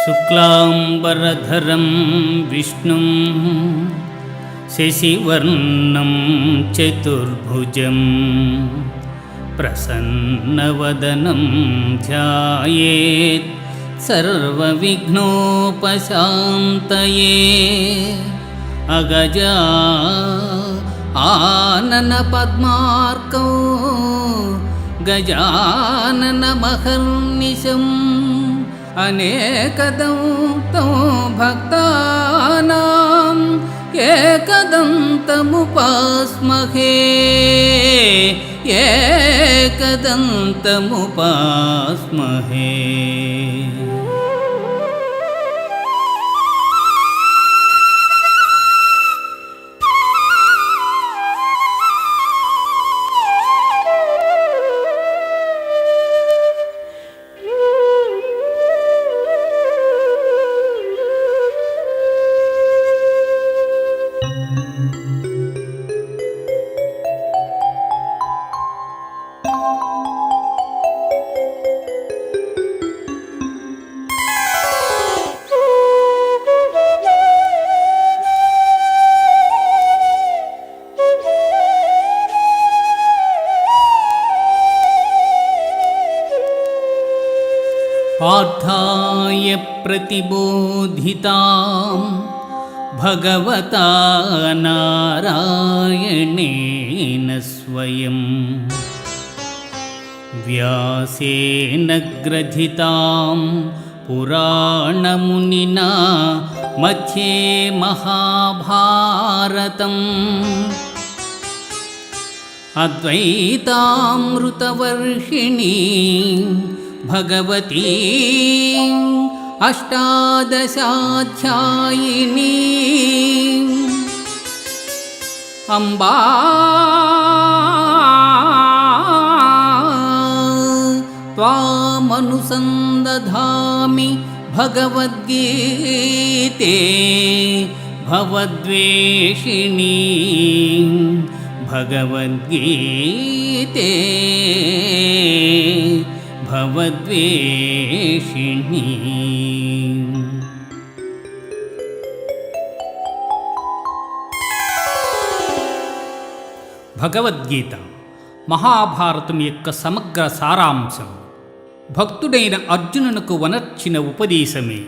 శుక్లాంబరధరం విష్ణుం శశివర్ణం చతుర్భుజం ప్రసన్నవదనం ధ్యాయేత్ సర్వవిఘ్నోపశాంతయే. అగజా ఆనన పద్మార్కౌ గజాననమహర్నిశం అనేకదంతం భక్తానాం ఏకదంతముపాస్మహే ఏకదంతముపాస్మహే. పార్థాయ ప్రతిబోధితాం భగవతా నారాయణేన స్వయం వ్యాసేన గ్రథితాం పురాణమునినా మధ్యే మహాభారతం అద్వైతామృతవర్షిణీ భగవతీ అష్టాదశాధ్యాయినీ అంబా త్వామనుసందధామి భగవద్గీతే భవద్వేషిణీ భగవద్గీతే భవద్వేషిణీ. భగవద్గీత మహాభారతం యొక్క సమగ్ర సారాంశం. భక్తుడైన అర్జునునకు వనర్చిన ఉపదేశమే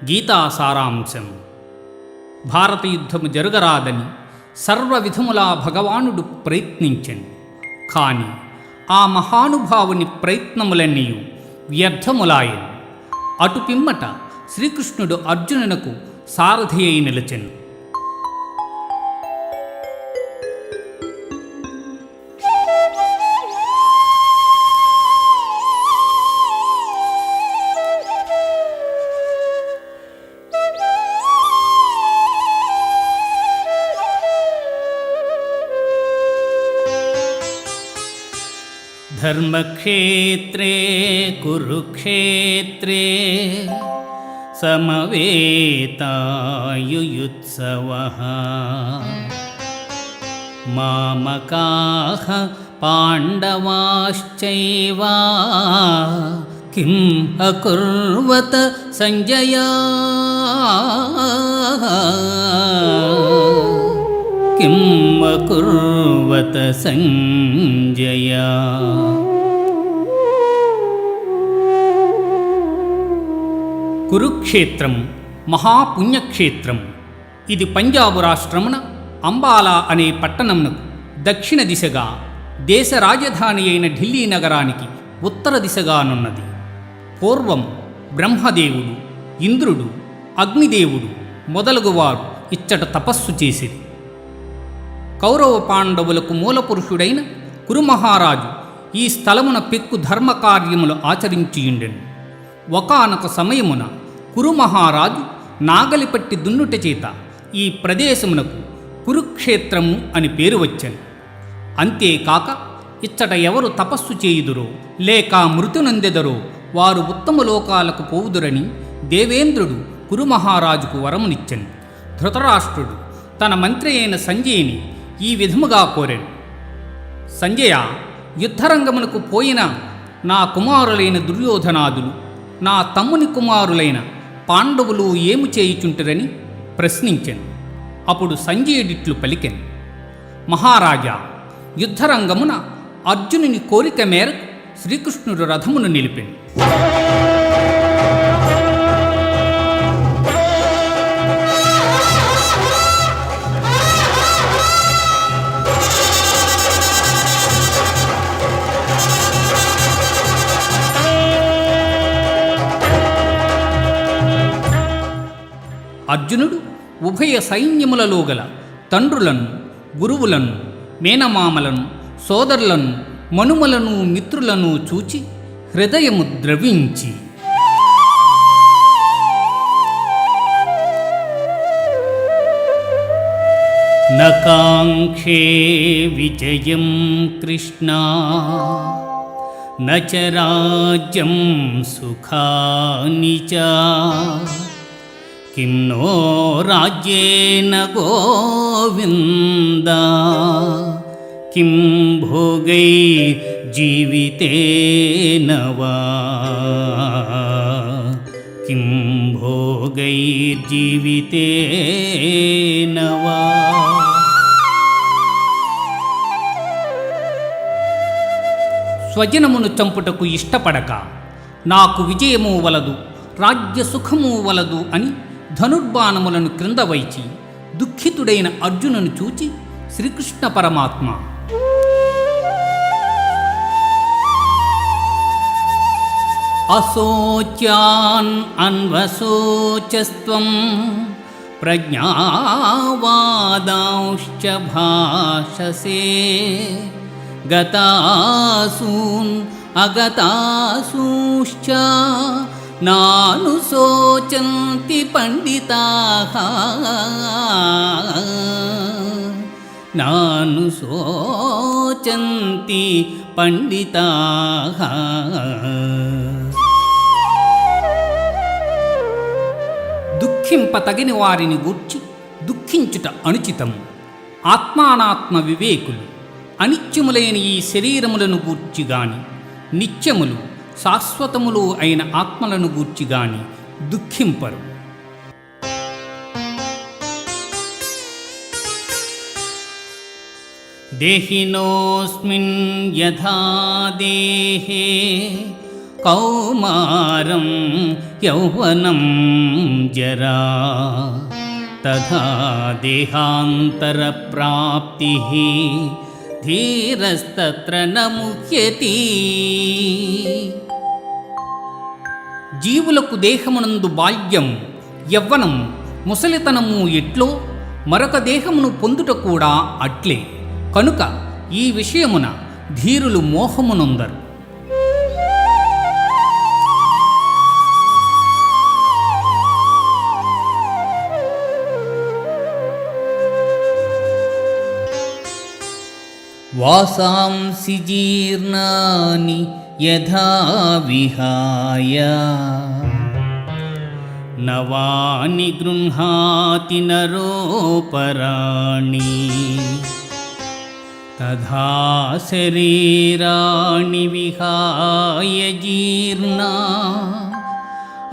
గీతా సారాంశం. భారత యుద్ధము జరగరాదని సర్వవిధములా భగవానుడు ప్రయత్నించెను. కాని ఆ మహానుభావుని ప్రయత్నములన్నీ వ్యర్థములాయను. అటు పిమ్మట శ్రీకృష్ణుడు అర్జునునకు సారథి అయి నిలచెను. ధర్మక్షేత్రే కురుక్షేత్రే సమవేతాయుయుత్సవః మామకాః పాండవాశ్చైవ కిం అకుర్వత సంజయ కిం అకుర్వత సంజయ. కురుక్షేత్రం మహాపుణ్యక్షేత్రం. ఇది పంజాబు రాష్ట్రమున అంబాలా అనే పట్టణమునకు దక్షిణ దిశగా, దేశ రాజధాని అయిన ఢిల్లీ నగరానికి ఉత్తర దిశగానున్నది. పూర్వం బ్రహ్మదేవుడు, ఇంద్రుడు, అగ్నిదేవుడు మొదలగువారు ఇచ్చట తపస్సు చేసిరి. కౌరవ పాండవులకు మూలపురుషుడైన కురుమహారాజు ఈ స్థలమున పెక్కు ధర్మకార్యములు ఆచరించియుండెను. ఒకానొక సమయమున కురుమహారాజు నాగలిపట్టి దున్నుట చేత ఈ ప్రదేశమునకు కురుక్షేత్రము అని పేరు వచ్చెను. అంతేకాక ఇచ్చట ఎవరు తపస్సు చేయుదురో లేక మృతి నొందెదరో వారు ఉత్తమ లోకాలకు పోవుదురని దేవేంద్రుడు కురుమహారాజుకు వరమునిచ్చెను. ధృతరాష్ట్రుడు తన మంత్రి అయిన సంజయుని ఈ విధముగా కోరెను. సంజయ, యుద్ధరంగమునకు పోయిన నా కుమారులైన దుర్యోధనాదులు, నా తమ్ముని కుమారులైన పాండవులు ఏము చేయుచుంటురని ప్రశ్నించెను. అప్పుడు సంజయుడిట్లు పలికెను: మహారాజా, యుద్ధరంగమున అర్జునుని కోరిక మేరకు శ్రీకృష్ణుడు రథమును నిలిపెను. అర్జునుడు ఉభయ సైన్యములలో గల తండ్రులను, గురువులను, మేనమామలను, సోదరులను, మనుమలను, మిత్రులను చూచి హృదయము ద్రవించి, నకాంక్షే విజయం కృష్ణ న చ రాజ్యం సుఖాని చ కిం నో రాజ్యేన గోవింద కిం భోగై జీవితేన వా కిం భోగై జీవితేన వా. స్వజనమును చంపుటకు ఇష్టపడక నాకు విజయము వలదు, రాజ్య సుఖము వలదు అని ధనుర్బాణములను క్రింద వైచి దుఃఖితుడైన అర్జునుని చూచి శ్రీకృష్ణ పరమాత్మ, అశోచ్యాన్ అన్వశోచస్త్వం ప్రజ్ఞావాదాంశ్చ భాషసే గతాసూన్ అగతాసూశ్చ నానుశోచంతి పండితాః నానుశోచంతి పండితాః. దుఃఖింపతగిన వారిని గూర్చి దుఃఖించుట అనుచితము. ఆత్మానాత్మ వివేకులు అనిత్యములైన ఈ శరీరములను గూర్చి గాని, నిత్యములు శాశ్వతములు అయిన ఆత్మలను గూర్చి గాని దుఃఖింపరు. దేహినోస్మిన్ యథా దేహే కౌమారం యౌవనం జరా తథా దేహాంతర ప్రాప్తిః ధీరస్తత్ర న ముహ్యతి. జీవులకు దేహమునందు బాల్యం, యవ్వనం, ముసలితనము ఎట్లో మరొక దేహమును పొందుట కూడా అట్లే. కనుక ఈ విషయమున ధీరులు మోహమునొందరు. వాసాంసి జీర్ణాని యథా విహాయ నవాని గృహ్ణాతి నరోపరాణి తథా శరీరాణి విహాయ జీర్ణా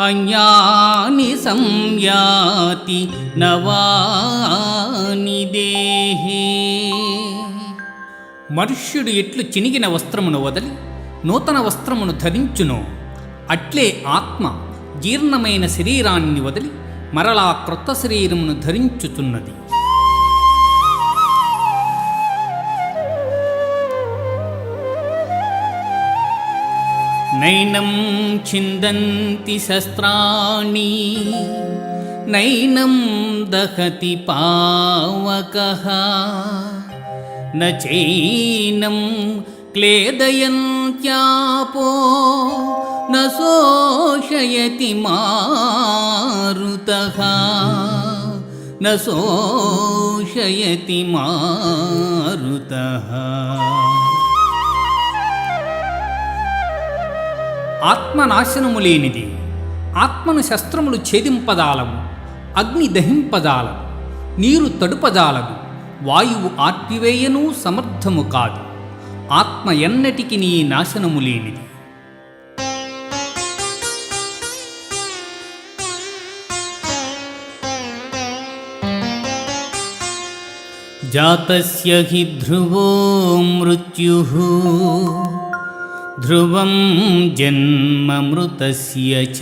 అన్యాని సంయాతి నవాని దేహే. మనుష్యుడు ఎట్లు చినిగిన వస్త్రమును వదిలి నూతన వస్త్రమును ధరించునో అట్లే ఆత్మ జీర్ణమైన శరీరాన్ని వదిలి మరలా క్రొత్త శరీరమును ధరించుచున్నది. నైనం ఛిందంతి శస్త్రాణి నైనం దహతి పావకః న చైనం క్లేదయంత్యాపో న శోషయతి మారుతః న శోషయతి మారుతః. ఆత్మనాశనము లేనిది. ఆత్మను శస్త్రములు ఛేదింపజాలవు, అగ్ని దహింపజాలవు, నీరు తడుపజాలదు, వాయువు ఆర్పివేయనూ సమర్థము కాదు. ఆత్మ ఎన్నటికి నీ నాశనము లేనిది. జాతస్య హి ధ్రువో మృత్యుః ధ్రువం జన్మ మృతస్య చ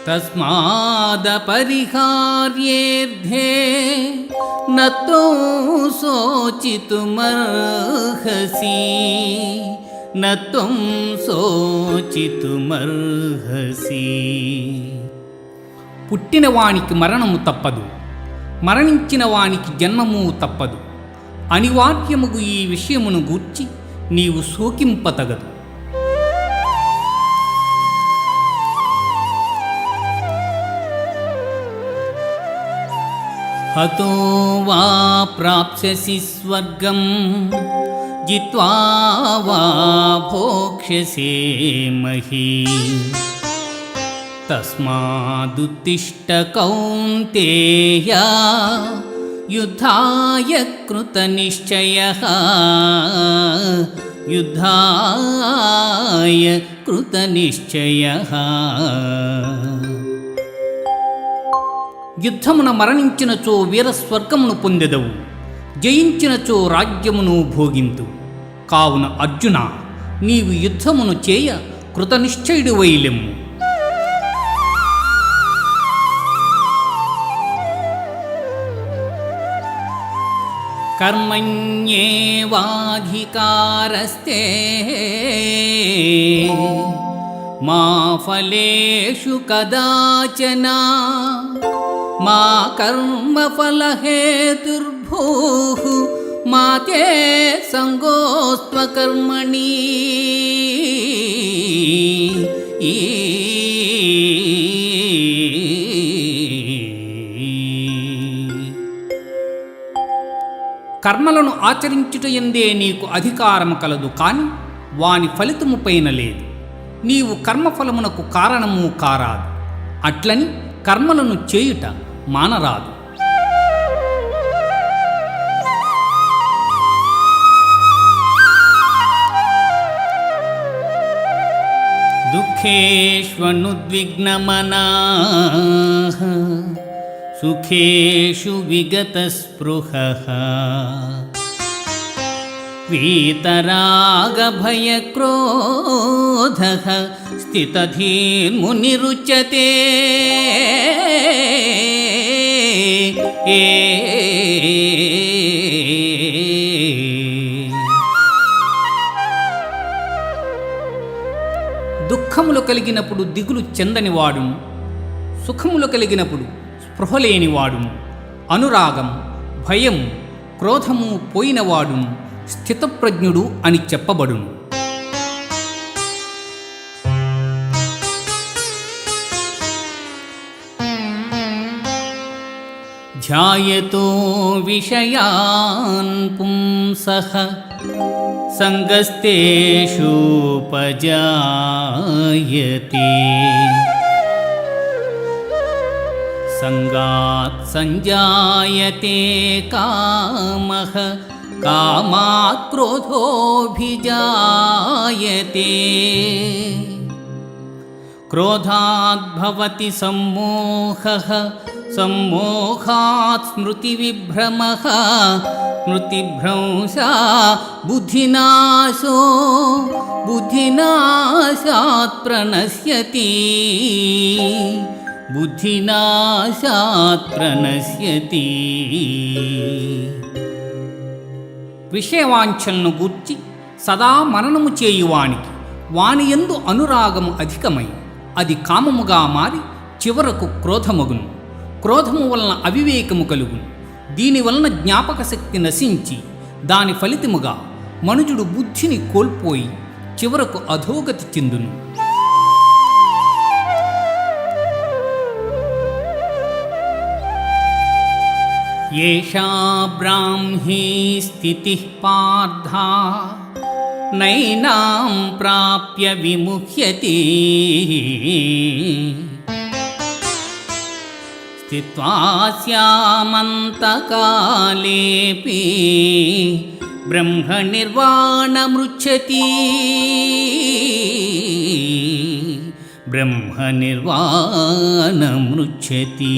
తస్మాదపరిహార్యేర్థే నత్వం శోచితుమర్హసి నత్వం శోచితుమర్హసి. పుట్టిన వానికి మరణము తప్పదు, మరణించిన వానికి జన్మము తప్పదు. అనివార్యముగు ఈ విషయమును గూర్చి నీవు శోకింపతగదు. హతో వా ప్రాప్స్యసి స్వర్గం జిత్వా వా భోక్ష్యసే మహీం. తస్మాదుత్తిష్ట కౌంతేయ యుద్ధాయ కృతనిశ్చయః యుద్ధాయ కృతనిశ్చయః. యుద్ధమున మరణించినచో వీరస్వర్గమును పొందెదవు, జయించినచో రాజ్యమును భోగింతు. కావున అర్జున, నీవు యుద్ధమును చేయ కృతనిశ్చయుడివై లెమ్ము. కర్మణ్యేవాధికారస్తే మా ఫలేషు కదాచన మా కర్మఫలహేతుర్భూః మా తే సంగోస్త్వకర్మణి. కర్మలను ఆచరించుటయందే నీకు అధికారము కలదు, కాని వాని ఫలితము పైన లేదు. నీవు కర్మఫలమునకు కారణము కారాదు. అట్లని కర్మలను చేయుట మానరాదు. దుఃఖేష్వనుద్విగ్నమనాః సుఖేషు విగతస్పృహః వీతరాగభయక్రోధః స్థితధీర్మునిరుచ్యతే. దుఃఖములు కలిగినప్పుడు దిగులు చెందనివాడును, సుఖములు కలిగినప్పుడు స్పృహలేనివాడును, అనురాగం, భయం, క్రోధము పోయినవాడును స్థితప్రజ్ఞుడు అని చెప్పబడును. ధ్యాయతో విషయాన్ పుంసః సంగస్తేషూపజాయతే. సంగాత్ సంజాయతే కామః కామాత్ క్రోధోభిజాయతే. క్రోధాత్ భవతి సమ్మోహః సమ్మోహాత్ స్మృతివిభ్రమః స్మృతిభ్రంశా బుద్ధినాశో బుద్ధినాశాత్ ప్రణశ్యతి బుద్ధినాశాత్ ప్రణశ్యతి. విషయవాంఛలను గూర్చి సదా మననము చేయువానికి వానియందు అనురాగము అధికమై అది కామముగా మారి చివరకు క్రోధమగును. క్రోధము వలన అవివేకము కలుగును. దీనివలన జ్ఞాపక శక్తి నశించి దాని ఫలితముగా మనుజుడు బుద్ధిని కోల్పోయి చివరకు అధోగతి చెందును. ఏషా బ్రాహ్మీ స్థితిః పార్థ నైనాం ప్రాప్య విముహ్యతి. స్థిత్వా స్యామంతకాలేపి బ్రహ్మనిర్వాణమృచ్ఛతి బ్రహ్మనిర్వాణమృచ్ఛతి.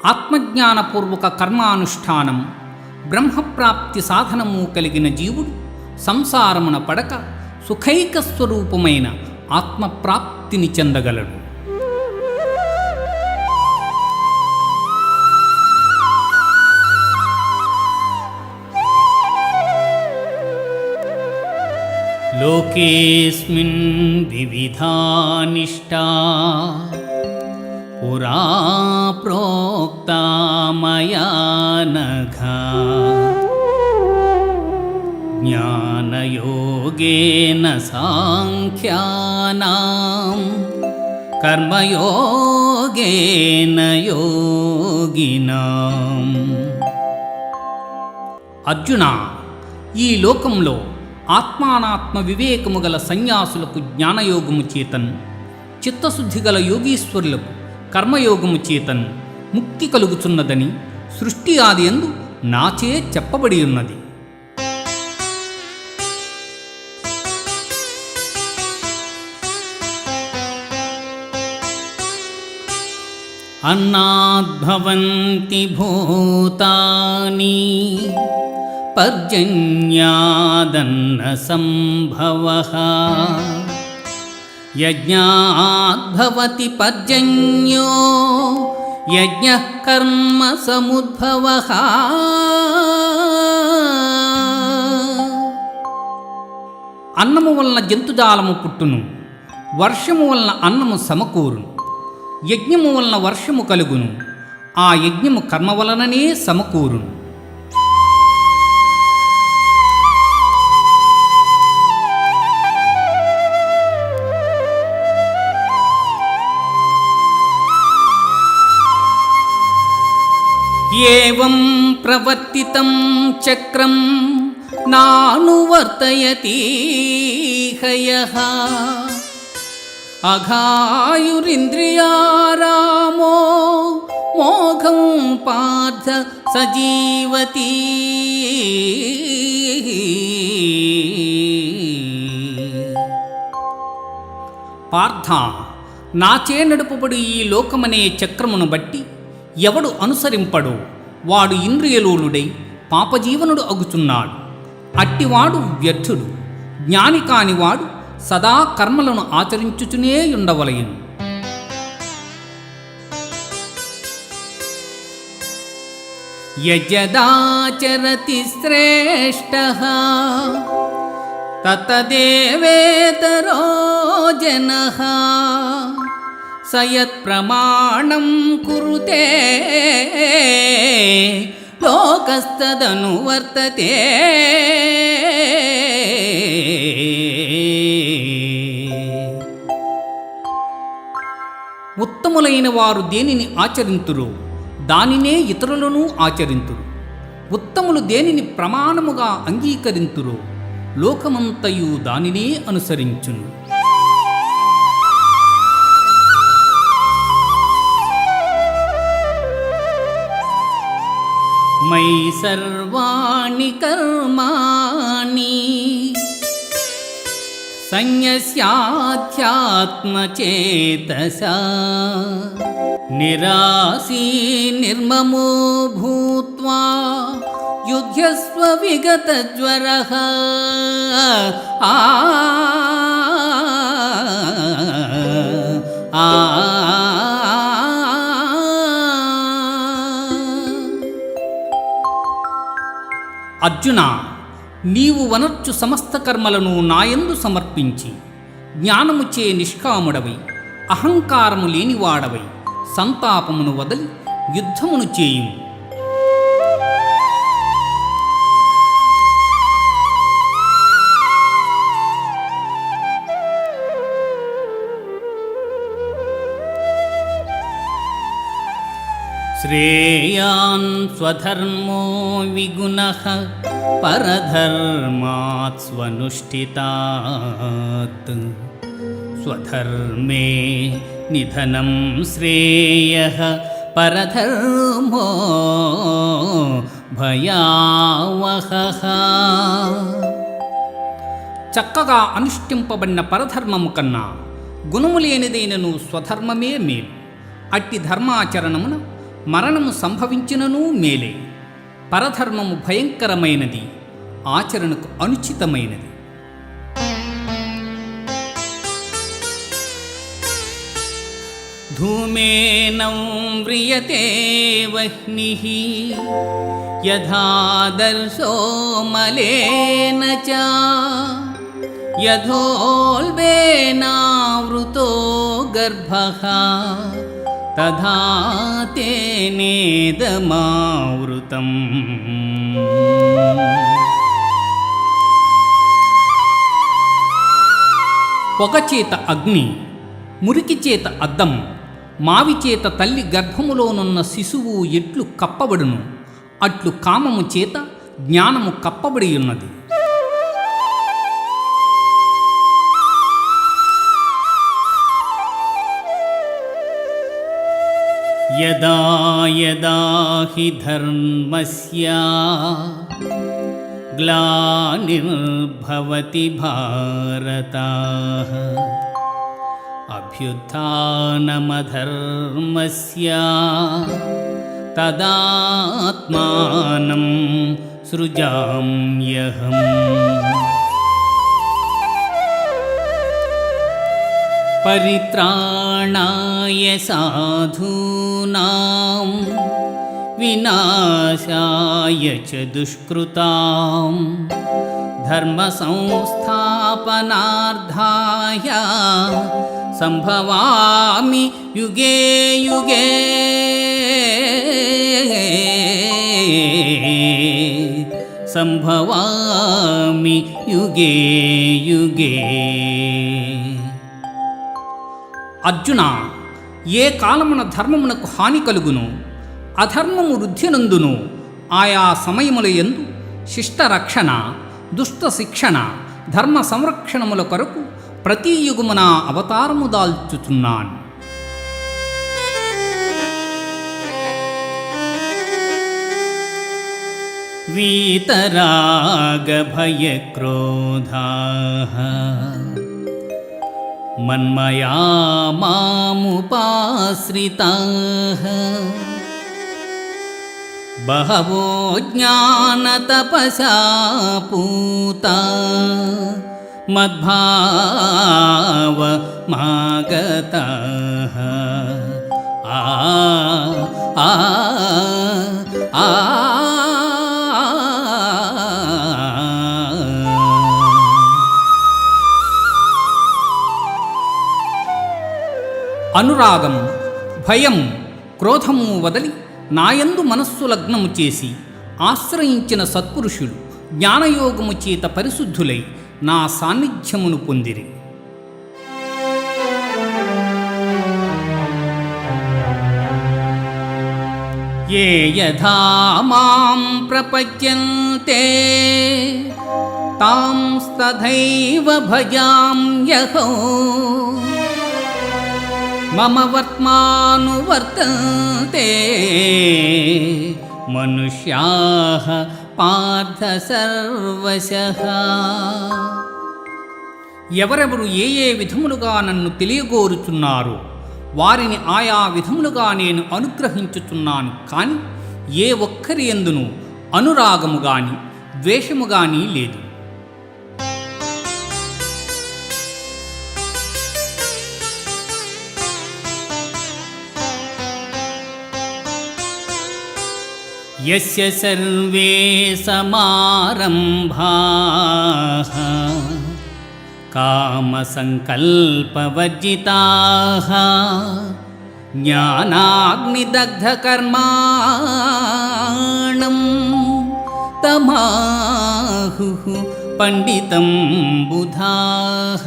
ఆత్మజ్ఞానపూర్వక కర్మానుష్ఠానం బ్రహ్మప్రాప్తి సాధనము కలిగిన జీవుడు సంసారమున పడక సుఖైక స్వరూపమైన ఆత్మప్రాప్తిని చెందగలడు. లోకేస్మిన్ వివిధా నిష్టా పురా ప్రోక్తా మయా నఘ జ్ఞానయోగేన సాంఖ్యానాం కర్మయోగేన యోగినాం. అర్జున, ఈ లోకంలో ఆత్మానాత్మ వివేకము గల సన్యాసులకు జ్ఞానయోగము చేతన్, చిత్తశుద్ధి గల యోగీశ్వరులకు కర్మయోగము చేతన్ ముక్తి కలుగుచున్నదని సృష్టి ఆది యందు నాచే చెప్పబడి ఉన్నది. అన్నాద్భవంతి భూతాని పర్జన్యాదన్న సంభవః యజ్ఞాద్భవతి పర్జన్యో యజ్ఞః కర్మ సముద్భవః. అన్నము వలన జంతుజాలము పుట్టును, వర్షము వలన అన్నము సమకూరును, యజ్ఞము వలన వర్షము కలుగును, ఆ యజ్ఞము కర్మ వలననే సమకూరును. ఏవం ప్రవర్తితం చక్రం నానువర్తయతి హయః అఘాయురింద్రియారామో మోఘం పార్థ సజీవతి. పార్థ, నాచే నడుపబడి ఈ లోకమనే చక్రమును బట్టి ఎవడు అనుసరింపడో వాడు ఇంద్రియలోలుడై పాపజీవనుడు అగుచున్నాడు. అట్టివాడు వ్యర్థుడు. జ్ఞాని కానివాడు సదా కర్మలను ఆచరించుచునే ఉండవలయను. యజ్జదాచరతి శ్రేష్ఠః తతదేవేతరో జనః సయత్ ప్రమాణం కురుతే లోకస్తదనువర్తతే. ఉత్తములైన వారు దేనిని ఆచరింతురో దానినే ఇతరులను ఆచరింతురు. ఉత్తములు దేనిని ప్రమాణముగా అంగీకరింతురో లోకమంతయు దానినే అనుసరించును. మయి సర్వాణి కర్మాణి సన్యస్యాధ్యాత్మచేతసా నిరాసీ నిర్మమో భూత్వా యుధ్యస్వ విగతజ్వరః. ఆ అర్జున, నీవు వనర్చు సమస్త కర్మలను నాయందు సమర్పించి జ్ఞానముచే నిష్కాముడవై అహంకారము లేనివాడవై సంతాపమును వదలి యుద్ధమును చేయుము. శ్రేయాన్ స్వధర్మో విగుణః పరధర్మాత్ స్వనుష్ఠితాత్ స్వధర్మే నిధనం శ్రేయః పరధర్మో భయావహః. చక్కగా అనుష్ఠింపబడిన పరధర్మము కన్నా గుణము లేనిదైనను స్వధర్మమే మేలు. అట్టి ధర్మాచరణమున మరణము సంభవించిననూ మేలే. పరధర్మము భయంకరమైనది, ఆచరణకు అనుచితమైనది. ధూమేనం వ్రియతే వహ్నిః యథాదర్శో మలేన చ యథోల్బేనావృతో గర్భః తథా తేనేదమావృతం. పొగ చేత అగ్ని, మురికి చేత అద్దం, మావి చేత తల్లి గర్భములోనున్న శిశువు ఎట్లు కప్పబడును, అట్లు కామము చేత జ్ఞానము కప్పబడి ఉన్నది. యదా యదా హి ధర్మస్య గ్లానిర్భవతి భారత అభ్యుత్థానమధర్మస్య తదాత్మానం సృజామ్యహం. పరిత్రాణాయ సాధూనాం వినాశాయ చ దుష్కృతాం ధర్మ సంస్థాపనార్థాయ సంభవామి యుగే యుగే. సంభవామి యుగే యుగే. అర్జున, ఏ కాలమున ధర్మమునకు హాని కలుగును, అధర్మము వృద్ధినందును ఆయా సమయముల యందు శిష్టరక్షణ, దుష్ట శిక్షణ, ధర్మ సంరక్షణముల కొరకు ప్రతి యుగమున అవతారము దాల్చుచున్నాను. వీతరాగభయక్రోధాః మన్మయా మాముపాశ్రితాః బహవో జ్ఞానతపసా పూతా మద్భావమాగతాః. ఆ ఆ ఆ అనురాగము, భయం, క్రోధము వదలి నాయందు మనస్సు లగ్నము చేసి ఆశ్రయించిన సత్పురుషులు జ్ఞానయోగము చేత పరిశుద్ధులై నా సాన్నిధ్యమును పొందిరి. ఏ యథా మాం ప్రపద్యంతే తాంస్తథైవ భజామ్యహం. మమ వర్త్మానువర్తంతే మనుష్యాః పార్థ సర్వశః. ఎవరెవరు ఏ ఏ విధములుగా నన్ను తెలియగోరుచున్నారో వారిని ఆయా విధములుగా నేను అనుగ్రహించుచున్నాను. కానీ ఏ ఒక్కరి యందును అనురాగము గాని ద్వేషము గాని లేదు. యస్య సర్వే సమారంభాః కామసంకల్పవర్జితాః జ్ఞానాగ్నిదగ్ధకర్మాణం తమాహుః పండితం బుధాః.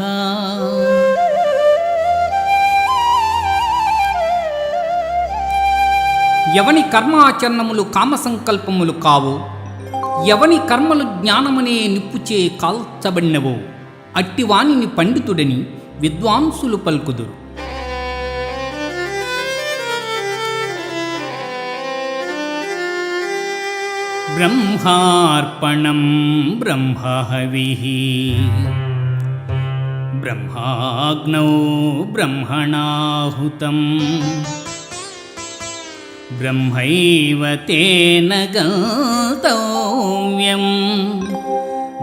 ఎవని కర్మాచరణములు కామసంకల్పములు కావో, ఎవని కర్మలు జ్ఞానమనే నిప్పుచే కాల్చబడినవో అట్టివానిని పండితుడని విద్వాంసులు పలుకుదురు. బ్రహ్మార్పణం బ్రహ్మహవిః బ్రహ్మాగ్నౌ బ్రహ్మణాహుతం బ్రహ్మైవ తేన గంతవ్యం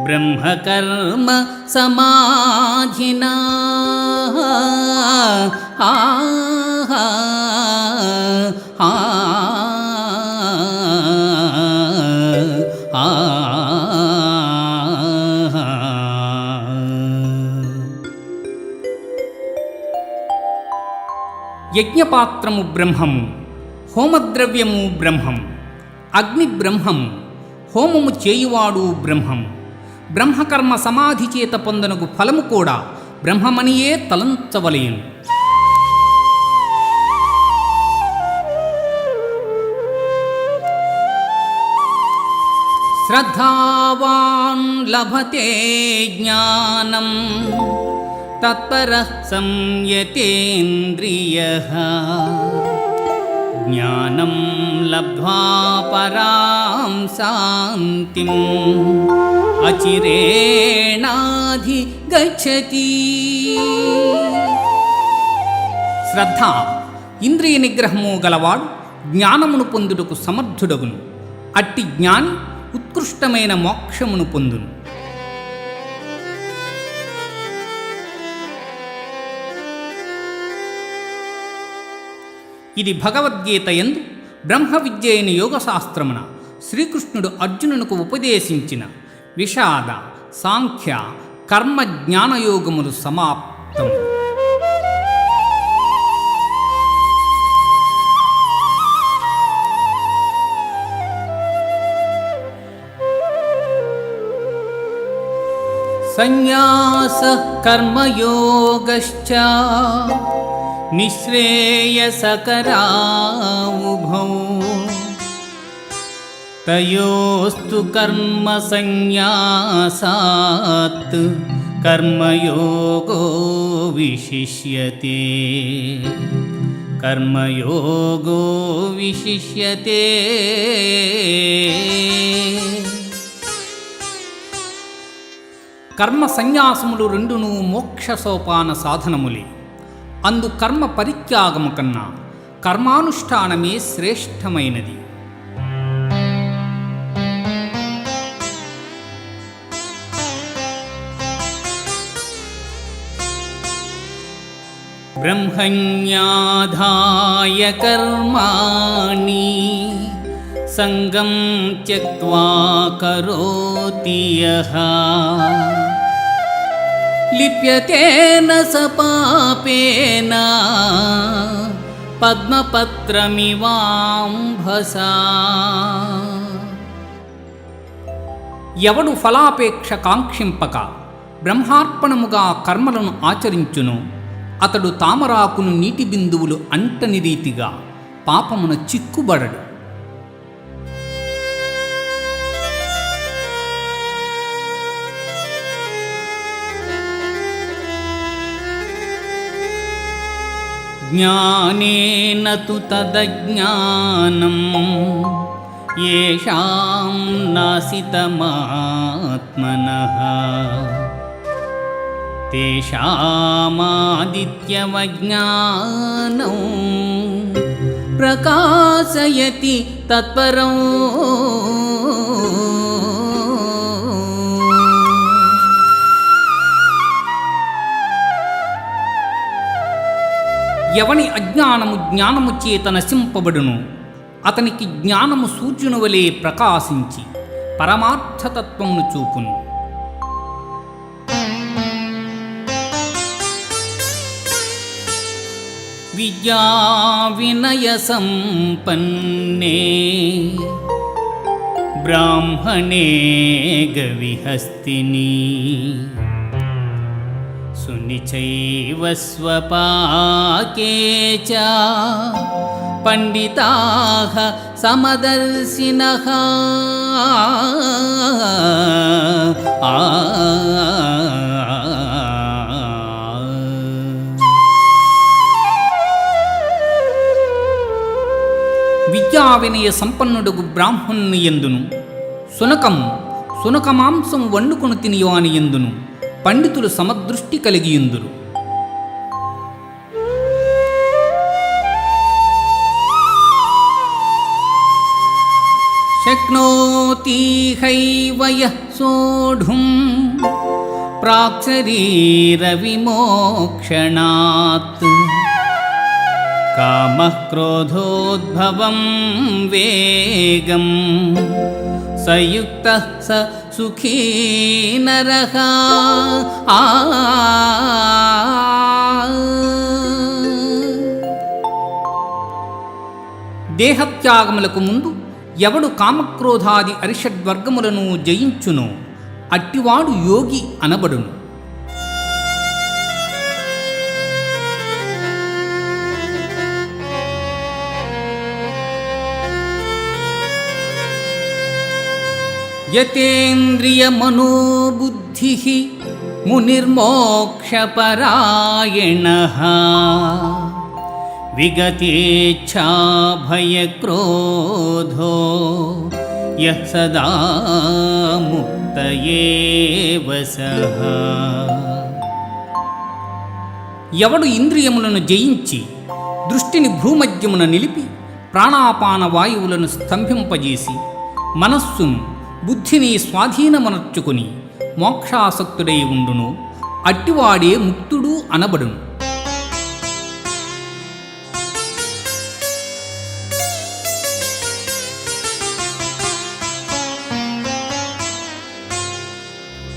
బ్రహ్మకర్మ సమాధినా యజ్ఞపాత్రము బ్రహ్మము, హోమద్రవ్యము బ్రహ్మం, అగ్ని బ్రహ్మం, హోమము చేయువాడు బ్రహ్మం. బ్రహ్మకర్మ సమాధి చేత పొందనగు ఫలము కూడా బ్రహ్మమనియే తలంచవలయను. శ్రద్ధావాన్ లభతే జ్ఞానం తత్పరః సంయతేంద్రియః జ్ఞానం లబ్ధ్వా పరాం శాంతిం అచిరేణాధి గచ్చతి. శ్రద్ధ ఇంద్రియ నిగ్రహము గలవాడు జ్ఞానమును పొందుటకు సమర్థుడగును. అట్టి జ్ఞాని ఉత్కృష్టమైన మోక్షమును పొందును. ఇది భగవద్గీత యందు బ్రహ్మ విద్య అయిన యోగశాస్త్రమున శ్రీకృష్ణుడు అర్జునునకు ఉపదేశించిన విషాద, సాంఖ్య, కర్మ జ్ఞానయోగములు సమాప్తం. సన్యాస కర్మయోగశ్చ నిశ్రేయసకరావుభౌ తయోస్తు కర్మ సన్యాసాత్ కర్మయోగో విశిష్యతే. కర్మయోగో విశిష్యతే. కర్మ సన్యాసములు రెండును మోక్ష సోపాన సాధనములే. అందు కర్మ పరిత్యాగము కన్నా కర్మానుష్ఠానమే శ్రేష్టమైనది. బ్రహ్మణ్యాధాయ కర్మాణి సంగం త్యక్త్వా కరోతి యః లిప్యతేన స పాపేన పద్మపత్రమివాంభసా. ఎవడు ఫలాపేక్ష కాంక్షింపక బ్రహ్మార్పణముగా కర్మలను ఆచరించును అతడు తామరాకును నీటి బిందువులు అంటని రీతిగా పాపమున చిక్కుబడడు. జ్ఞానేన తు తదజ్ఞానం యేషాం నాసితమాత్మనః తేషామాదిత్యవజ్ఞానం ప్రకాశయతి తత్పరం. ఎవని అజ్ఞానము జ్ఞానము చేత నశింపబడును అతనికి జ్ఞానము సూర్యుని వలె ప్రకాశించి పరమార్థతత్వమును చూపును. విద్యా వినయ సంపన్నే బ్రాహ్మణే గవిహస్తిని సునిచైవ స్వపాకే చ పండితాః సమదర్శినః. విద్యా వినయ సంపన్నుడుగు బ్రాహ్మణుని యందును సునకమాంసం వండుకొని తినివాని యందును పండితులు సమదృష్టి కలిగియుందురు. शक्नोति हैव यः सोढुं प्राक्शरीरविमोक्षणात् कामः क्रोधोद्भवं वेगं सयुक्तः स सुखी नरः దేహత్యాగములకు ముందు ఎవడు కామక్రోధాది అరిషడ్వర్గములను జయించునో అట్టివాడు యోగి అనబడును. యతేంద్రియమనోబుద్ధిః మునిర్మోక్షపరాయణః విగతేచ్ఛాభయక్రోధో యః సదా ముక్త ఏవ సః. ఎవడు ఇంద్రియములను జయించి దృష్టిని భ్రూమధ్యమున నిలిపి ప్రాణాపాన వాయువులను స్తంభింపజేసి మనస్సును బుద్ధిని స్వాధీనమనర్చుకుని మోక్షాసక్తుడై ఉండును అట్టివాడే ముక్తుడు అనబడును.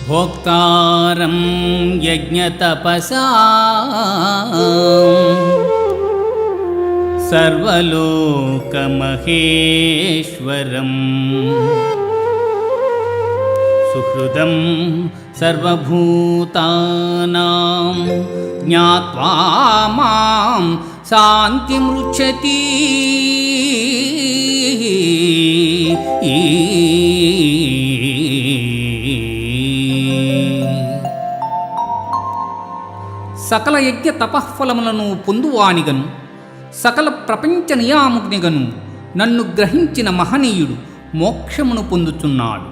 భోక్తారం యజ్ఞతపసా సర్వలోకమహేశ్వరం సుహృదం సర్వభూతానాం జ్ఞాత్వా మాం శాంతిమృచ్చతి. సకల యజ్ఞ తపఃఫలములను పొందువానిగను సకల ప్రపంచ నియామునిగను నన్ను గ్రహించిన మహనీయుడు మోక్షమును పొందుచున్నాడు.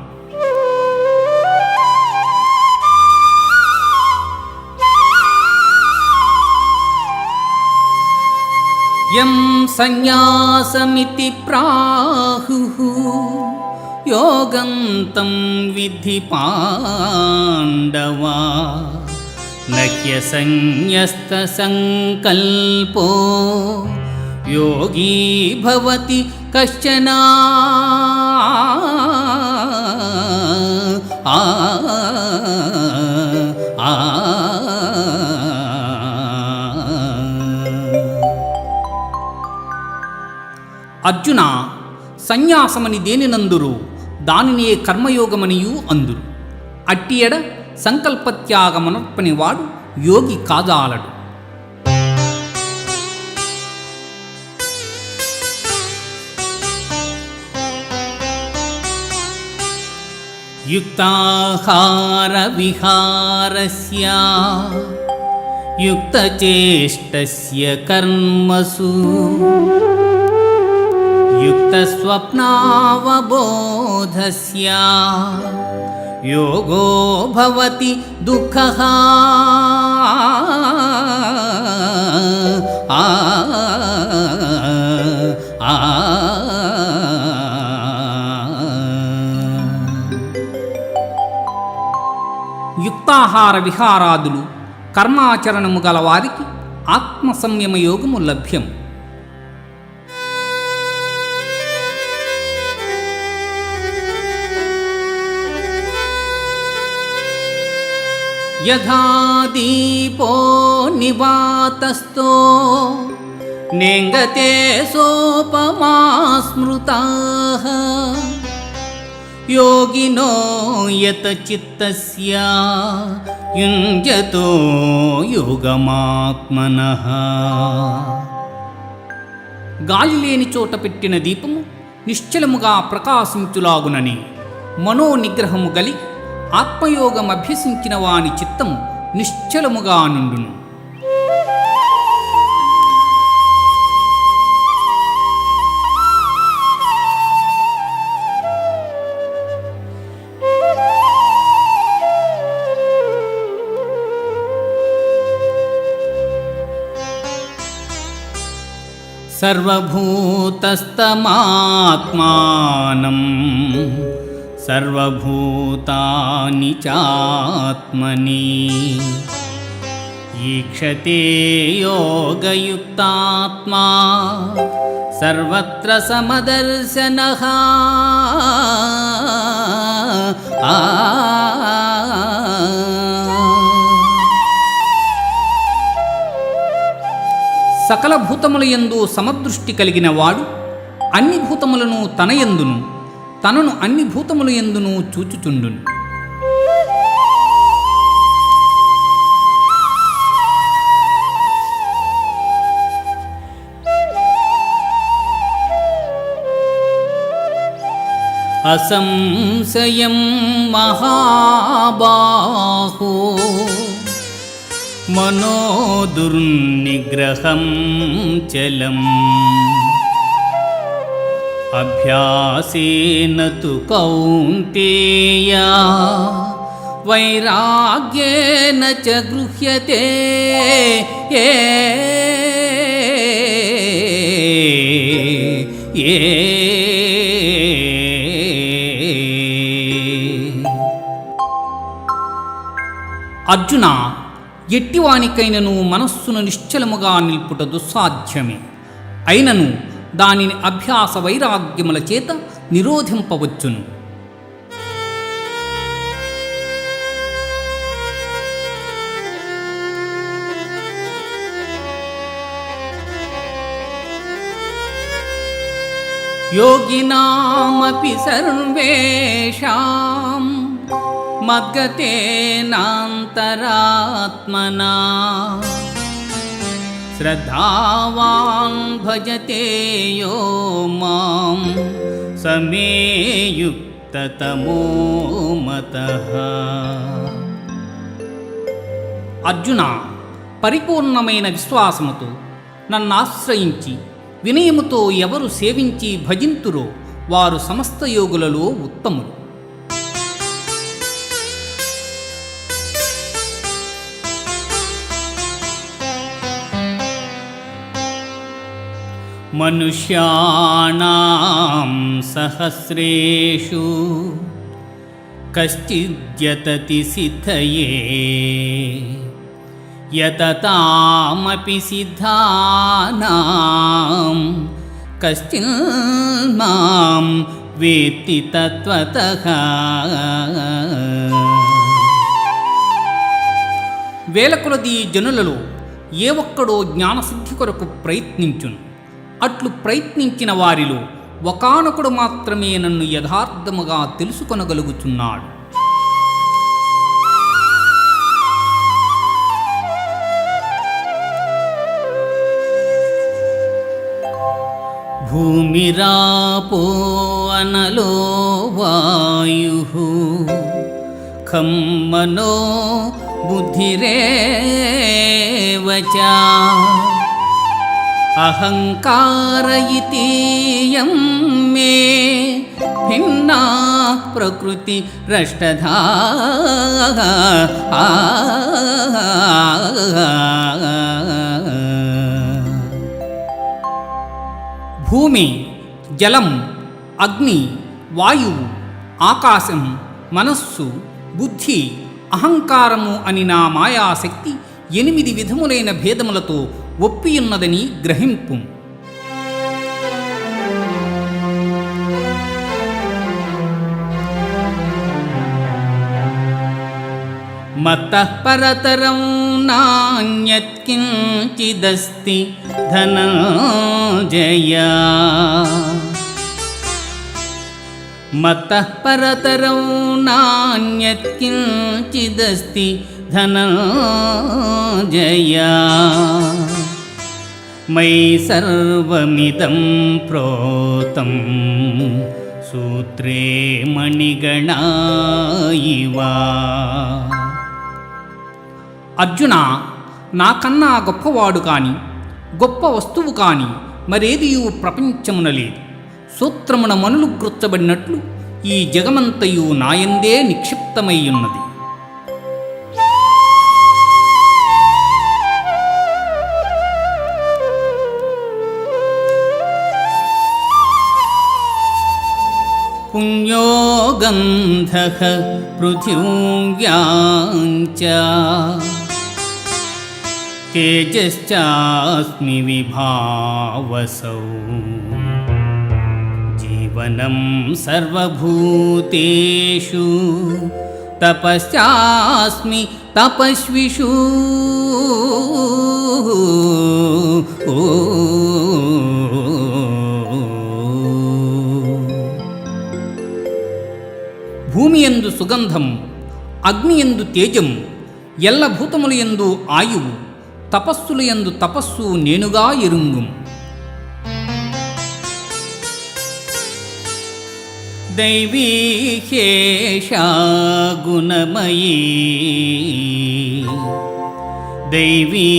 యం సన్యాసమితి ప్రాహుః యోగం విద్ధి పాండవా నహ్యసన్యస్త సంకల్పో యోగీ భవతి కశ్చన. అర్జున, సన్యాసమని దేనినందురు దానినే కర్మయోగమనియు అందురు. అట్టి ఎడ సంకల్పత్యాగమనర్పని వాడు యోగి కాజాలడు. యుక్తాహార విహారస్య యుక్తచేష్టస్య కర్మసు యుక్తస్వప్నావబోధస్య యోగో భవతి దుఃఖః. యుక్తాహార విహారాదులు కర్మాచరణము గల వారికి ఆత్మ సంయమ యోగము లభ్యం. యథా దీపో నివాతస్థో నేంగతే సోపమా స్మృతాః యోగినో యత చిత్తస్య యుంజతో యోగమాత్మనః. గాలి లేని చోట పెట్టిన దీపము నిశ్చలముగా ప్రకాశించులాగునని మనోనిగ్రహము గలి ఆత్మయోగం అభ్యసించిన వాని చిత్తము నిశ్చలముగా నుండును. సర్వభూతస్తమాత్మానం సర్వభూతాని చాత్మని ఈక్షతే యోగయుక్తాత్మా సర్వత్ర సమదర్శనః. సకల భూతముల యందు సమదృష్టి కలిగిన వాడు అన్ని భూతములను తన యందును తనను అన్ని భూతముల యందును చూచుచుండును. అసంశయం మహాబాహో మనోదుర్నిగ్రహం చలం అభ్యాసేన తు కౌంతేయ వైరాగ్యేన చ గృహ్యతే. అర్జున, ఎట్టివానికైనను మనస్సును నిశ్చలముగా నిల్పుట దుస్సాధ్యమే. అయినను దానిని అభ్యాస వైరాగ్యముల చేత నిరోధింపవచ్చును. యోగినామపి సర్వేషాం మద్గతేనాంతరాత్మనా శ్రద్ధావాన్ భజతే యో మాం సమే యుక్తతమో మతః. అర్జున, పరిపూర్ణమైన విశ్వాసముతో నన్నాశ్రయించి వినయముతో ఎవరు సేవించి భజింతురో వారు సమస్త యోగులలో ఉత్తములు. మనుష్యాణాం సహస్రేషు కశ్చిద్యతతి సిద్ధయే యతతామపి సిద్ధానాం కశ్చిన్ మాం వేత్తి తత్వతః. వేల కొలది జనులలో ఏ ఒక్కడో జ్ఞానసిద్ధి కొరకు ప్రయత్నించును. అట్లు ప్రయత్నించిన వారిలో ఒకానొకడు మాత్రమే నన్ను యథార్థముగా తెలుసుకొనగలుగుచున్నాడు. భూమిరాపో అనలో వాయుః ఖం మనో బుద్ధిరేవ చ అహంకార ఇతీయం మే భిన్నా ప్రకృతి రష్టధా. భూమి, జలం, అగ్ని, వాయువు, ఆకాశం, మనస్సు, బుద్ధి, అహంకారము అని నా మాయాశక్తి 8 విధములైన భేదములతో ఒప్పియున్నదని గ్రహింపు. మత్తః పరతరం నాన్యత్ కించిదస్తి ధనంజయ. మత్తః పరతరం నాన్యత్ కించిదస్తి ధనంజయ. మయి సర్వమిదం ప్రోతం సూత్రే మణిగణా ఇవ. అర్జున, నాకన్నా గొప్పవాడు కాని గొప్ప వస్తువు కాని మరేదియూ ప్రపంచమున లేదు. సూత్రమున మనులు గుర్చబడినట్లు ఈ జగమంతయు నాయందే నిక్షిప్తమై ఉన్నది. పుణ్యో గంధః పృథివ్యాञ्च తేజశ్చాస్మి విభావసౌ జీవనం సర్వభూతేషు తపశ్చాస్మి తపస్విషు భూమియందు సుగంధం, అగ్నియందు తేజం, ఎల్లభూతములయందు ఆయువు, తపస్సులయందు తపస్సు నేనుగా ఎరుంగుం. దైవీ హేషా గుణమయీ దైవీ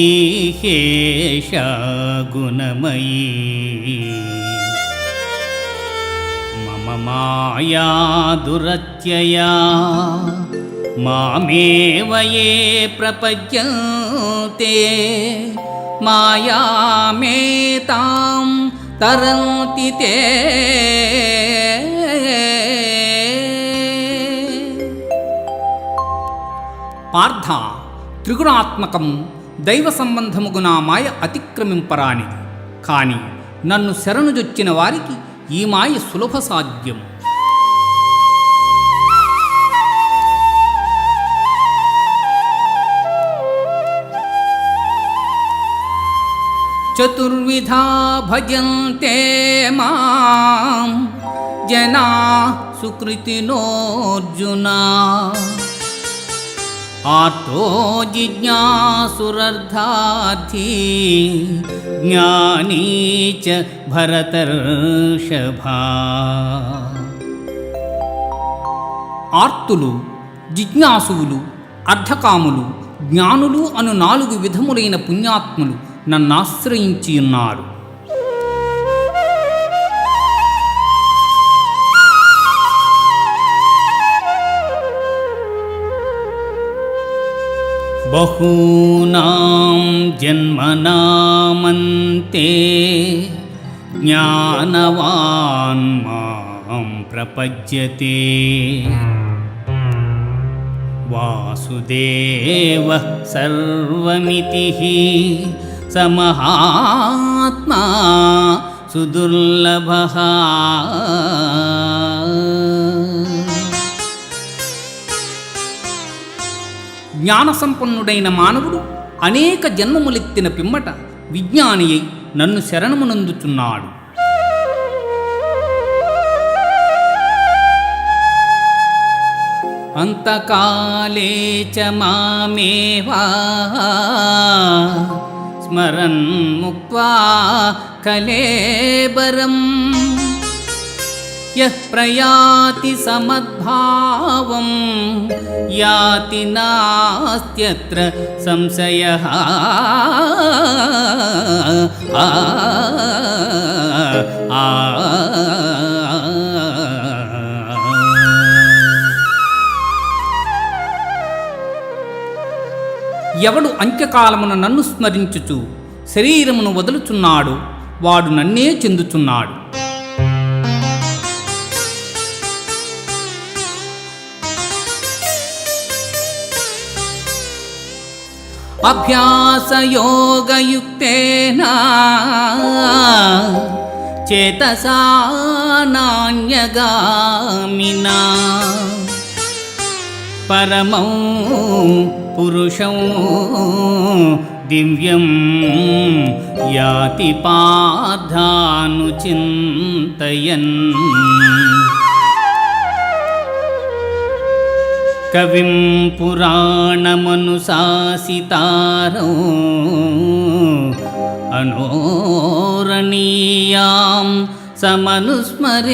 హేషా గుణమయీ మమ మాయా దురత్యయా మామేవ యే ప్రపద్యంతే మాయామేతాం తరంతి తే. పార్థ, త్రిగుణాత్మకం దైవ సంబంధముగు నా మాయ అతిక్రమింపరానిది. కాని నన్ను శరణుజొచ్చిన వారికి ఈ మాయ సులభ సాధ్యం. చతుర్విధా భజంతే మాం జనా సుకృతినోర్జున ఆర్తో జిజ్ఞాసురర్థార్థీ జ్ఞానీ చ భరతర్షభా. ఆర్తులు, జిజ్ఞాసువులు, అర్ధకాములు, జ్ఞానులు అను 4 విధములైన పుణ్యాత్ములు నన్నాశ్రయించి ఉన్నారు. బహూనాం జన్మనామంతే జ్ఞానవాన్ మాం ప్రపద్యతే వాసుదేవః సర్వమితిః సమహాత్మా సుదుర్లభః. జ్ఞానసంపన్నుడైన మానవుడు అనేక జన్మములెత్తిన పిమ్మట విజ్ఞాని అయి నన్ను శరణమునందుచున్నాడు. అంతకాలే చ మామేవా స్మరన్ ముక్త్వా కలేబరం యః ప్రయాతి సమద్భావం యాతి నాస్త్యత్ర సంశయః. ఎవడు అంత్యకాలమున నన్ను స్మరించుచు శరీరమును వదులుచున్నాడు వాడు నన్నే చెందుచున్నాడు. అభ్యాసయోగయుక్తేన చేతసా నాన్యగామినా పరమౌ పురుషం దివ్యం యాతి పార్థానుచింతయన్. కవిం పురాణమనుశాసితారో అనోరణీయాం సమనుస్మరేద్యః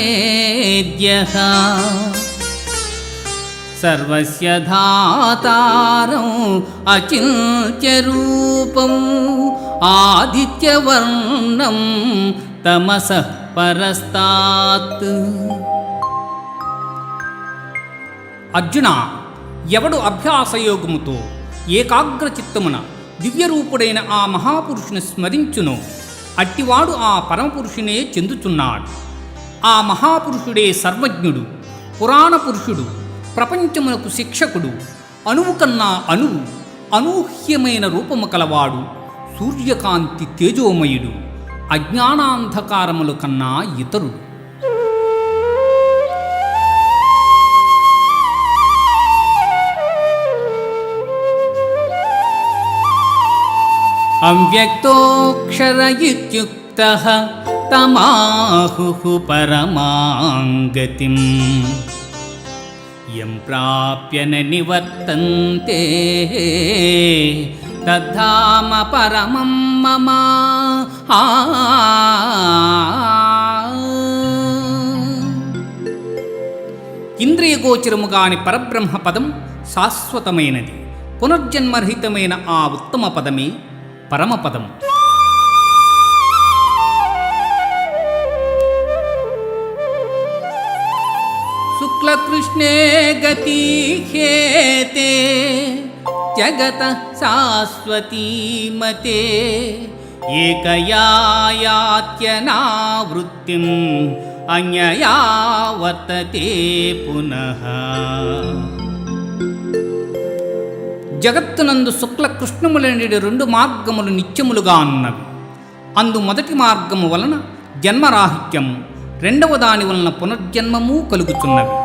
సర్వస్య ధాతారం అచింత్యరూపం ఆదిత్యవర్ణం తమసః పరస్తాత్. అర్జున, ఎవడు అభ్యాసయోగముతో ఏకాగ్రచిత్తమున దివ్యరూపుడైన ఆ మహాపురుషుని స్మరించునో అట్టివాడు ఆ పరమపురుషునే చెందుచున్నాడు. ఆ మహాపురుషుడే సర్వజ్ఞుడు, పురాణ పురుషుడు, ప్రపంచమునకు శిక్షకుడు, అణువు కన్నా అణువు, అనూహ్యమైన రూపము కలవాడు, సూర్యకాంతి తేజోమయుడు, అజ్ఞానాంధకారముల కన్నా ఇతరుడు. అవ్యక్తోక్షర ఇత్యుక్తః తమాహుః పరమాం గతిం యం ప్రాప్య న నివర్తంతే తద్ధామ పరమం మమ. ఇంద్రియగోచరముగాని పరబ్రహ్మ పదం శాశ్వతమైనది. పునర్జన్మరహితమైన ఆ ఉత్తమ పదమే పరమపదం. శుక్లకృష్ణే గతి హ్యేతే జగత శాశ్వతీమతే ఏకయా యాత్యనావృత్తిం అన్యయా వర్తతే పునః. జగత్తునందు శుక్ల కృష్ణములనే రెండు మార్గములు నిత్యములుగా ఉన్నవి. అందు మొదటి మార్గము వలన జన్మరాహిత్యము, రెండవ దాని వలన పునర్జన్మము కలుగుతున్నవి.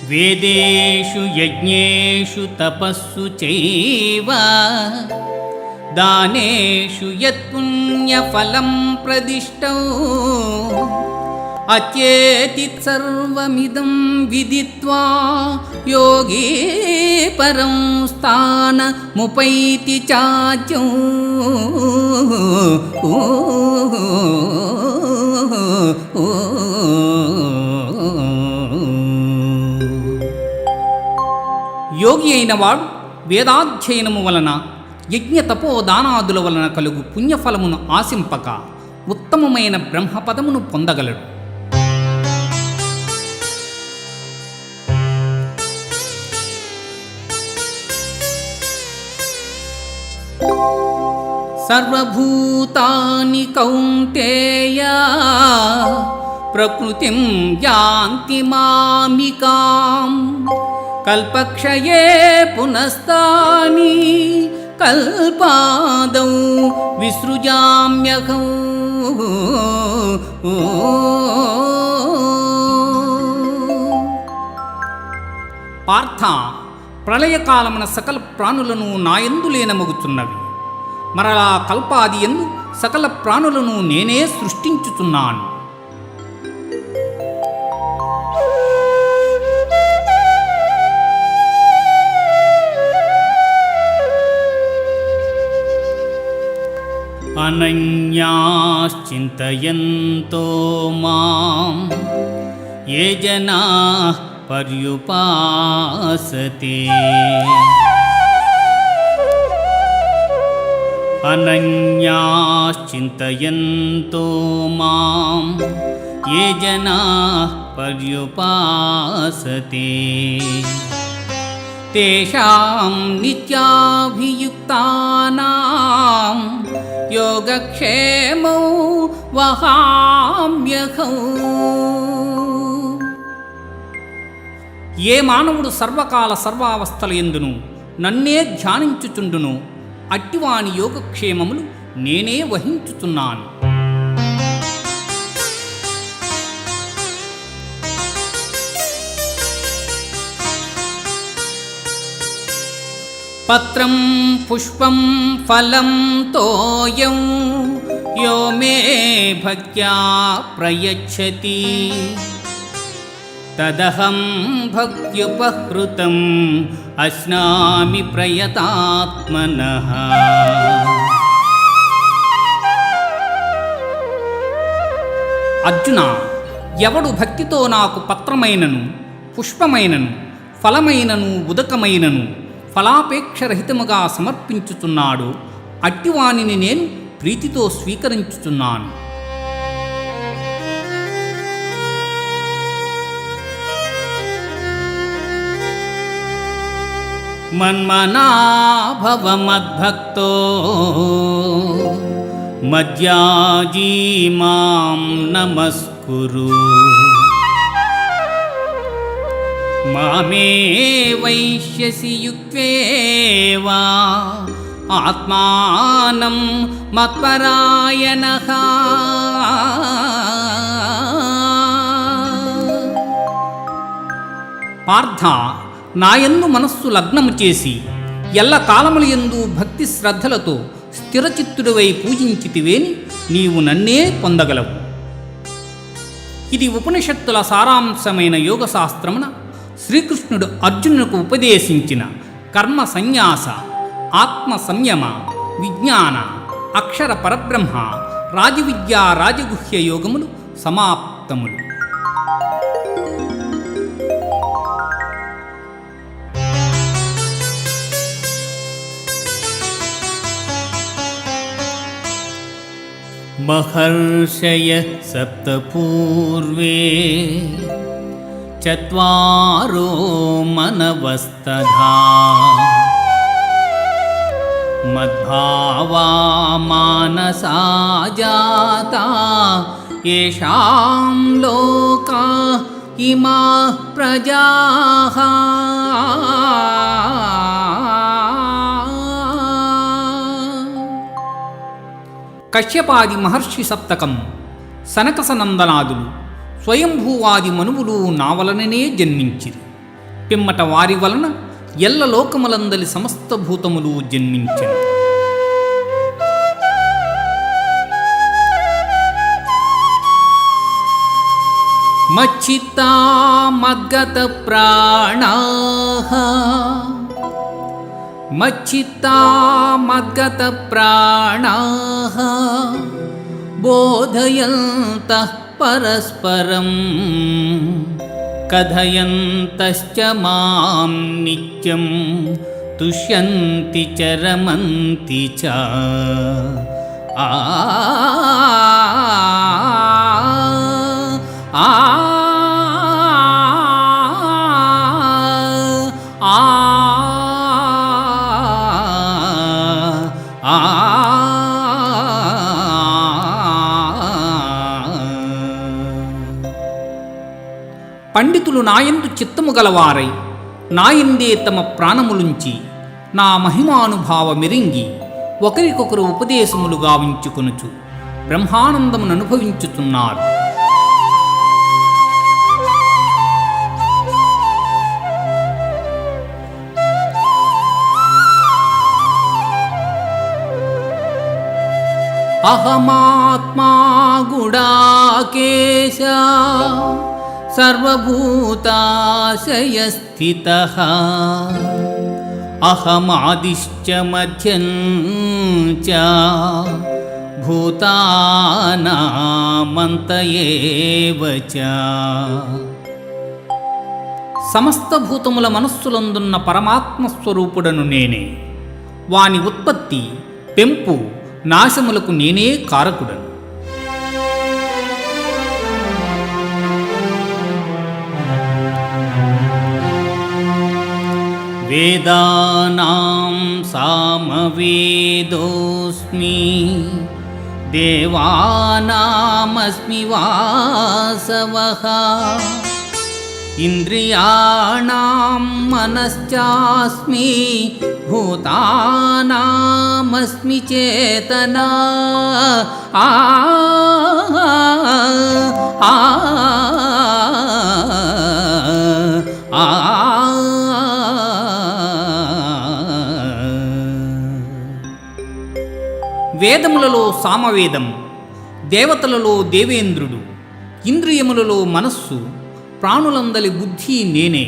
వేదేషు యజ్ఞేషు తపస్సు చైవ దానేషు యత్పుణ్యఫలం ప్రదిష్టౌ అచేతి సర్వమిదం విదిత్వా యోగీ పరం స్థానముపైతి చాచ్యం. యోగి అయిన వాడు వేదాధ్యయనము వలన, యజ్ఞ తపోదానాదుల వలన కలుగు పుణ్యఫలమును ఆశింపక ఉత్తమమైన బ్రహ్మపదమును పొందగలడు. సర్వభూతాని కౌంతేయ ప్రకృతిం యాంతి మామికాం కల్పక్షయే పునస్తాని కల్పాదౌ విసృజామ్యహం. పార్థ, ప్రళయకాలమున సకల ప్రాణులను నాయందు లీనమగుచున్నవి. మరలా కల్పాది యందు సకల ప్రాణులను నేనే సృష్టించుచున్నాను. అనన్యాశ్చింతయంతో మాం ఏ జనాః పర్యుపాసతే అనన్యాశ్చింతయంతో మాం ఏ జనాః పర్యుపాసతే తేషాం నిత్యాభియుక్తానాం యోగక్షేమౌ వహామ్యహం. ఏ మానవుడు సర్వకాల సర్వావస్థల యందును నన్నే ధ్యానించుచుండును, అట్టివాని యోగక్షేమములు నేనే వహించుచున్నాను. పత్రం పుష్పం ఫలం తోయం యో మే భక్త్యా ప్రయచ్చతి తదహం భక్త్యుపహృతం అస్నామి ప్రయతాత్మనః. అర్జున, ఎవడు భక్తితో నాకు పత్రమైనను, పుష్పమైనను, ఫలమైనను, ఉదకమైనను ఫలాపేక్షరహితముగా సమర్పించుచున్నాడు, అట్టివానిని నేను ప్రీతితో స్వీకరించుచున్నాను. మన్మనా భవ మద్భక్తో మధ్యాజీ మాం నమస్కురు. మామే వైశ్యసి యుక్త్వేవా ఆత్మానం మత్పరాయణః. పార్థ, నాయందు మనస్సు లగ్నము చేసి ఎల్ల కాలముల యందు భక్తి శ్రద్ధలతో స్థిరచిత్తుడివై పూజించితివేని నీవు నన్నే పొందగలవు. ఇది ఉపనిషత్తుల సారాంశమైన యోగశాస్త్రమున శ్రీకృష్ణుడు అర్జునునికి ఉపదేశించిన కర్మ సన్యాస, ఆత్మ సంయమ, విజ్ఞాన, అక్షర పరబ్రహ్మ, రాజవిద్యా రాజగుహ్య యోగములు సమాప్తములు. మహర్షయ సప్త పూర్వే చత్వారో మనవస్తథా మద్భావా మానసా జాతా యేషాం లోకా ఇమాః ప్రజాః. కశ్యపాది మహర్షి సప్తకం, సనకసనందనాదులు, స్వయంభూవాది మనువులు నా వలననే జన్మించిరి. పిమ్మట వారి వలన ఎల్ల లోకములందలి సమస్త భూతములు జన్మించెను. మచ్చిత్తా మద్గత ప్రాణాః మచ్చిత్తా మద్గత ప్రాణాః బోధయంతః పరస్పరం కథయంతశ్చ మాం నిత్యం తుష్యంతి చ రమంతి చ. ఆ ఆ పండితులు నాయందు చిత్తము గలవారై నాయందే తమ ప్రాణములుంచి నా మహిమానుభావ మెరింగి ఒకరికొకరు ఉపదేశములు గావించుకొనుచు బ్రహ్మానందమును అనుభవించుతున్నారు. అహమాత్మా గుడాకేశ సర్వభూతాశయస్థితః అహమాదిశ్చ మధ్యం చ భూతానామంత ఏవ చ. సమస్త భూతముల మనస్సులందున్న పరమాత్మ స్వరూపుడను నేనే. వాని ఉత్పత్తి, పెంపు, నాశములకు నేనే కారకుడను. వేదానాం సామవేదోస్మి దేవానామస్మి వాసవః ఇంద్రియాణాం మనశ్చాస్మి భూతానామస్మి చేతనా. ఆ ఆ ఆ వేదములలో సామవేదం, దేవతలలో దేవేంద్రుడు, ఇంద్రియములలో మనస్సు, ప్రాణులందలి బుద్ధి నేనే.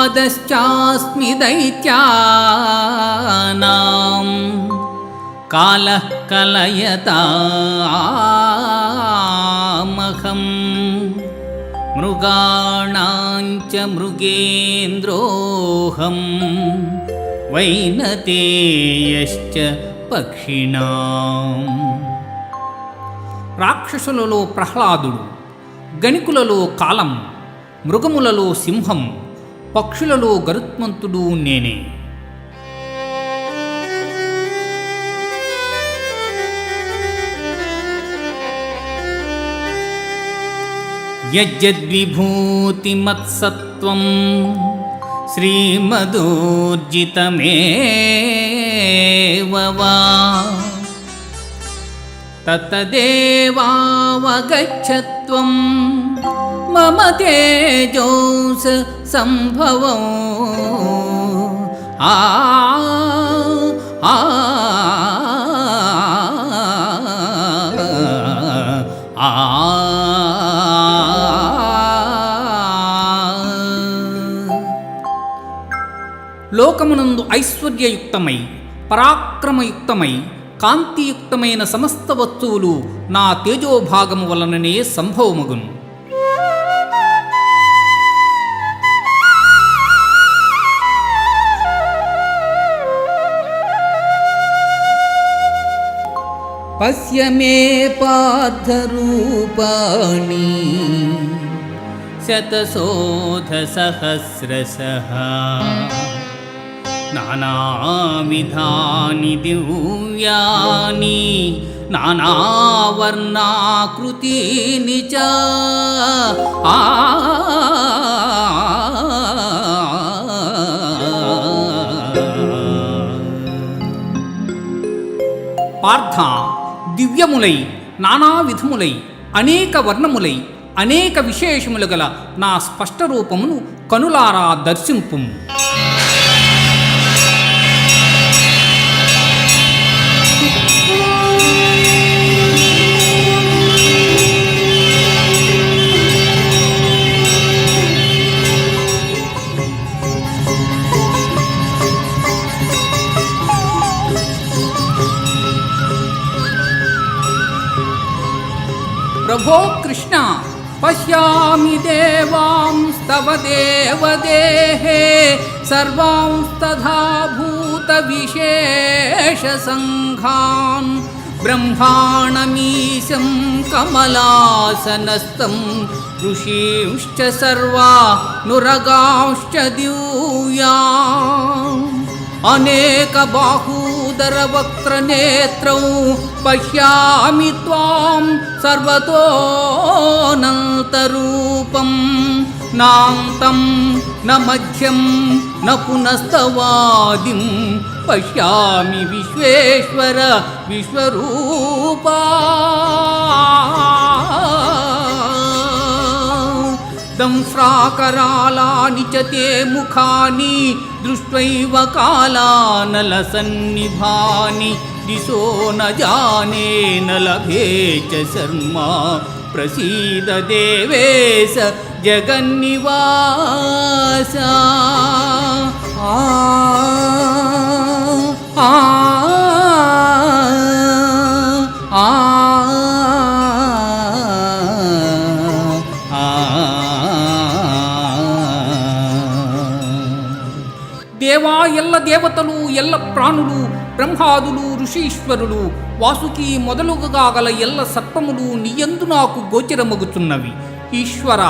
ప్రహ్లాదశ్చాస్మి దైత్యానాం కాలః కలయతామహం మృగాణాంచ మృగేంద్రోహం వైనతేయశ్చ పక్షిణాం. రాక్షసులలో ప్రహ్లాదుడు, గణికులలో కాలం, మృగములలో సింహం, పక్షులలో గరుత్మంతుడు నేనే. యజ్జద్విభూతిమత్సత్వం శ్రీమదూర్జితమేవ వా తత్తదేవావగచ్చత్వం మమ తేజోంస సంభవం. ఆ ఆ ఆ లోకమునందు ఐశ్వర్యయుక్తమై పరాక్రమయుక్తమై కాంతియుక్తమైన సమస్త వస్తువులు నా తేజోభాగము వలననే సంభవమగును. పశ్య మే పార్థరూపాణి శతశోధసహస్రశః నానావిధాని దివ్యాని నానావర్ణాకృతీని చ. పార్థ, దివ్యములై నానా విధములై అనేక వర్ణములై అనేక విశేషములు గల నా స్పష్ట రూపమును కనులారా దర్శింపుము. ప్రభో కృష్ణ, పశ్యామి దేవాంస్తవ దేవదేహే సర్వాంస్తథా భూత విశేష సంఘాన్ బ్రహ్మాణమీశం కమలాసనస్థం ఋషీంశ్చ సర్వా నురగాంశ్చ దివ్యా అనేక బాహూదర వక్త్ర నేత్రౌ పశ్యామి త్వాం సర్వతోనంతరూపం నాంతం న మధ్యం న పునస్తవాదిం పశ్యామి విశ్వేశ్వర విశ్వరూపా. దంశ్రాకరాళాని చ తే ముఖాని దృష్ట్వైవ కాలానలసన్నిభాని దిశో న జానే న లభే చ శర్మా ప్రసీద దేవేశ జగన్నివాస. దేవా, ఎల్ల దేవతలు, ఎల్ల ప్రాణులు, బ్రహ్మాదులు, ఋషీశ్వరులు, వాసుకి మొదలుగా గల ఎల్ల సర్పములు నీయందు నాకు గోచరమగుచున్నవి. ఈశ్వర,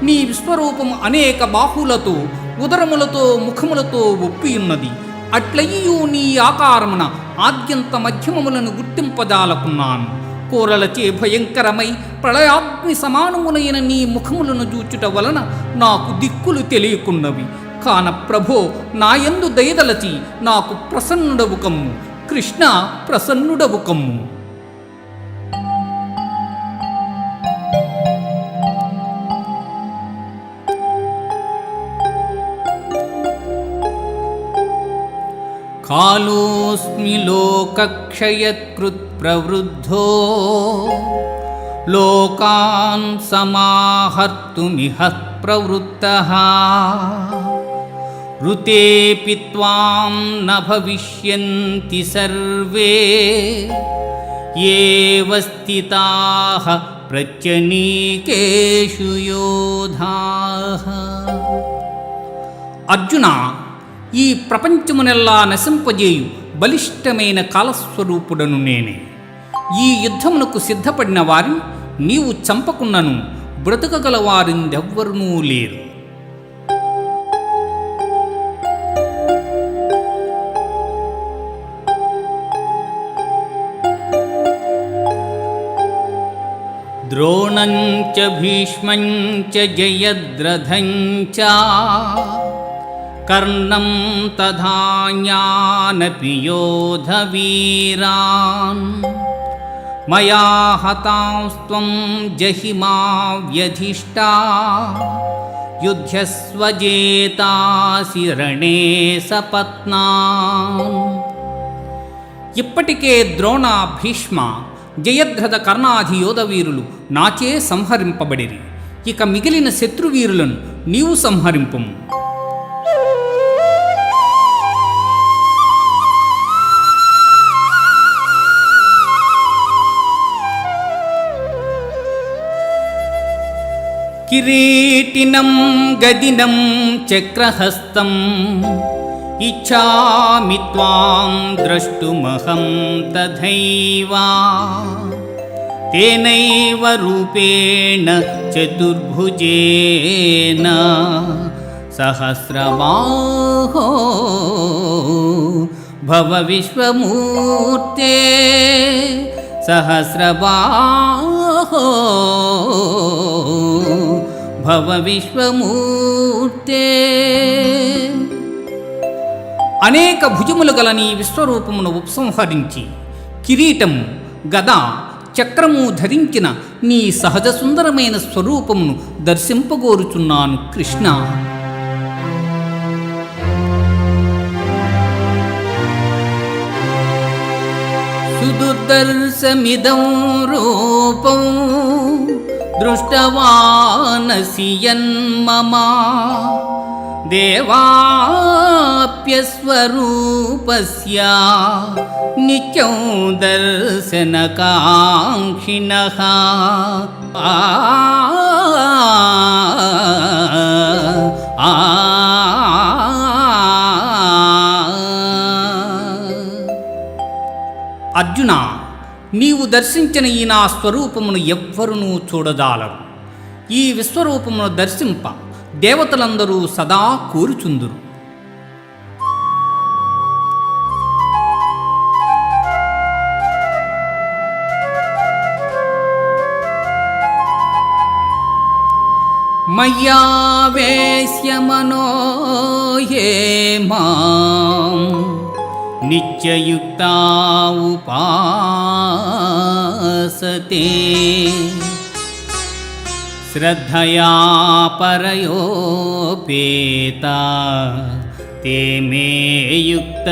నీ విశ్వరూపము అనేక బాహులతో, ఉదరములతో, ముఖములతో ఒప్పియున్నది. అట్లయ్యూ నీ ఆకారమున ఆద్యంత మధ్యమములను గుర్తింపజాలకున్నాను. కోరలచే భయంకరమై ప్రళయాగ్ని సమానములైన నీ ముఖములను చూచుట వలన నాకు దిక్కులు తెలియకున్నవి. కాన ప్రభో, నాయందు దయదలచి నాకు ప్రసన్నుడవు కమ్ము. కృష్ణ, ప్రసన్నుడవు కమ్ము. కాలోస్మి లోకక్షయత్కృత్ ప్రవృద్ధో లోకాన్ సమాహర్తుమిహ ప్రవృత్తః ఋతేపి త్వాం న భవిష్యంతి సర్వే ఏవ స్థితాః ప్రత్యనీకేషు యోధాః. అర్జున, ఈ ప్రపంచమునెల్లా నశింపజేయు బలిష్టమైన కాలస్వరూపుడను నేనే. ఈ యుద్ధమునకు సిద్ధపడిన వారిని నీవు చంపకున్నను బ్రతకగల వారిందెవ్వరునూ లేరు. ద్రోణంచ భీష్మంచ జయద్రథంచ కర్ణం తథాన్యానపి యోధవీరాన్ మయా హతాంస్త్వం జహిమా వ్యధిష్టా యుధ్యస్వ జేతాసి రణే సపత్నాన్. ఇప్పటికే ద్రోణ, భీష్మ, జయద్రథ, కర్ణాది యోధవీరులు నాచే సంహరింపబడిరి. ఇక మిగిలిన శత్రువీరులను నీవు సంహరింపుము. కిరీటినం గదినం చక్రహస్తం ఇచ్ఛామి త్వాం ద్రష్టుమహం తథైవ తేనైవ రూపేణ చతుర్భుజేన సహస్రబాహో భవ విశ్వమూర్తే సహస్రబాహో భవ విశ్వమూర్తే. అనేక భుజములు గల నీ విశ్వరూపమును ఉపసంహరించి కిరీటము, గద, చక్రము ధరించిన నీ సహజ సుందరమైన స్వరూపమును దర్శింపగోరుచున్నాను కృష్ణ. సుదుర్దర్శమిదం రూపం దృష్టవానసి యన్మమ దేవాప్యస్వరూపస్య నిత్యం దర్శనకాంక్షిణః. అర్జున, నీవు దర్శించిన ఈ నా స్వరూపమును ఎవ్వరునూ చూడజాలరు. ఈ విశ్వరూపమును దర్శింప దేవతలందరూ సదా కోరుచుందురు. మయ్యావేశ్య మనో యే మాం నిత్యయుక్తా ఉపాసతే శ్రద్ధయా పరయోపేతా తే మే యుక్తతమామతాః.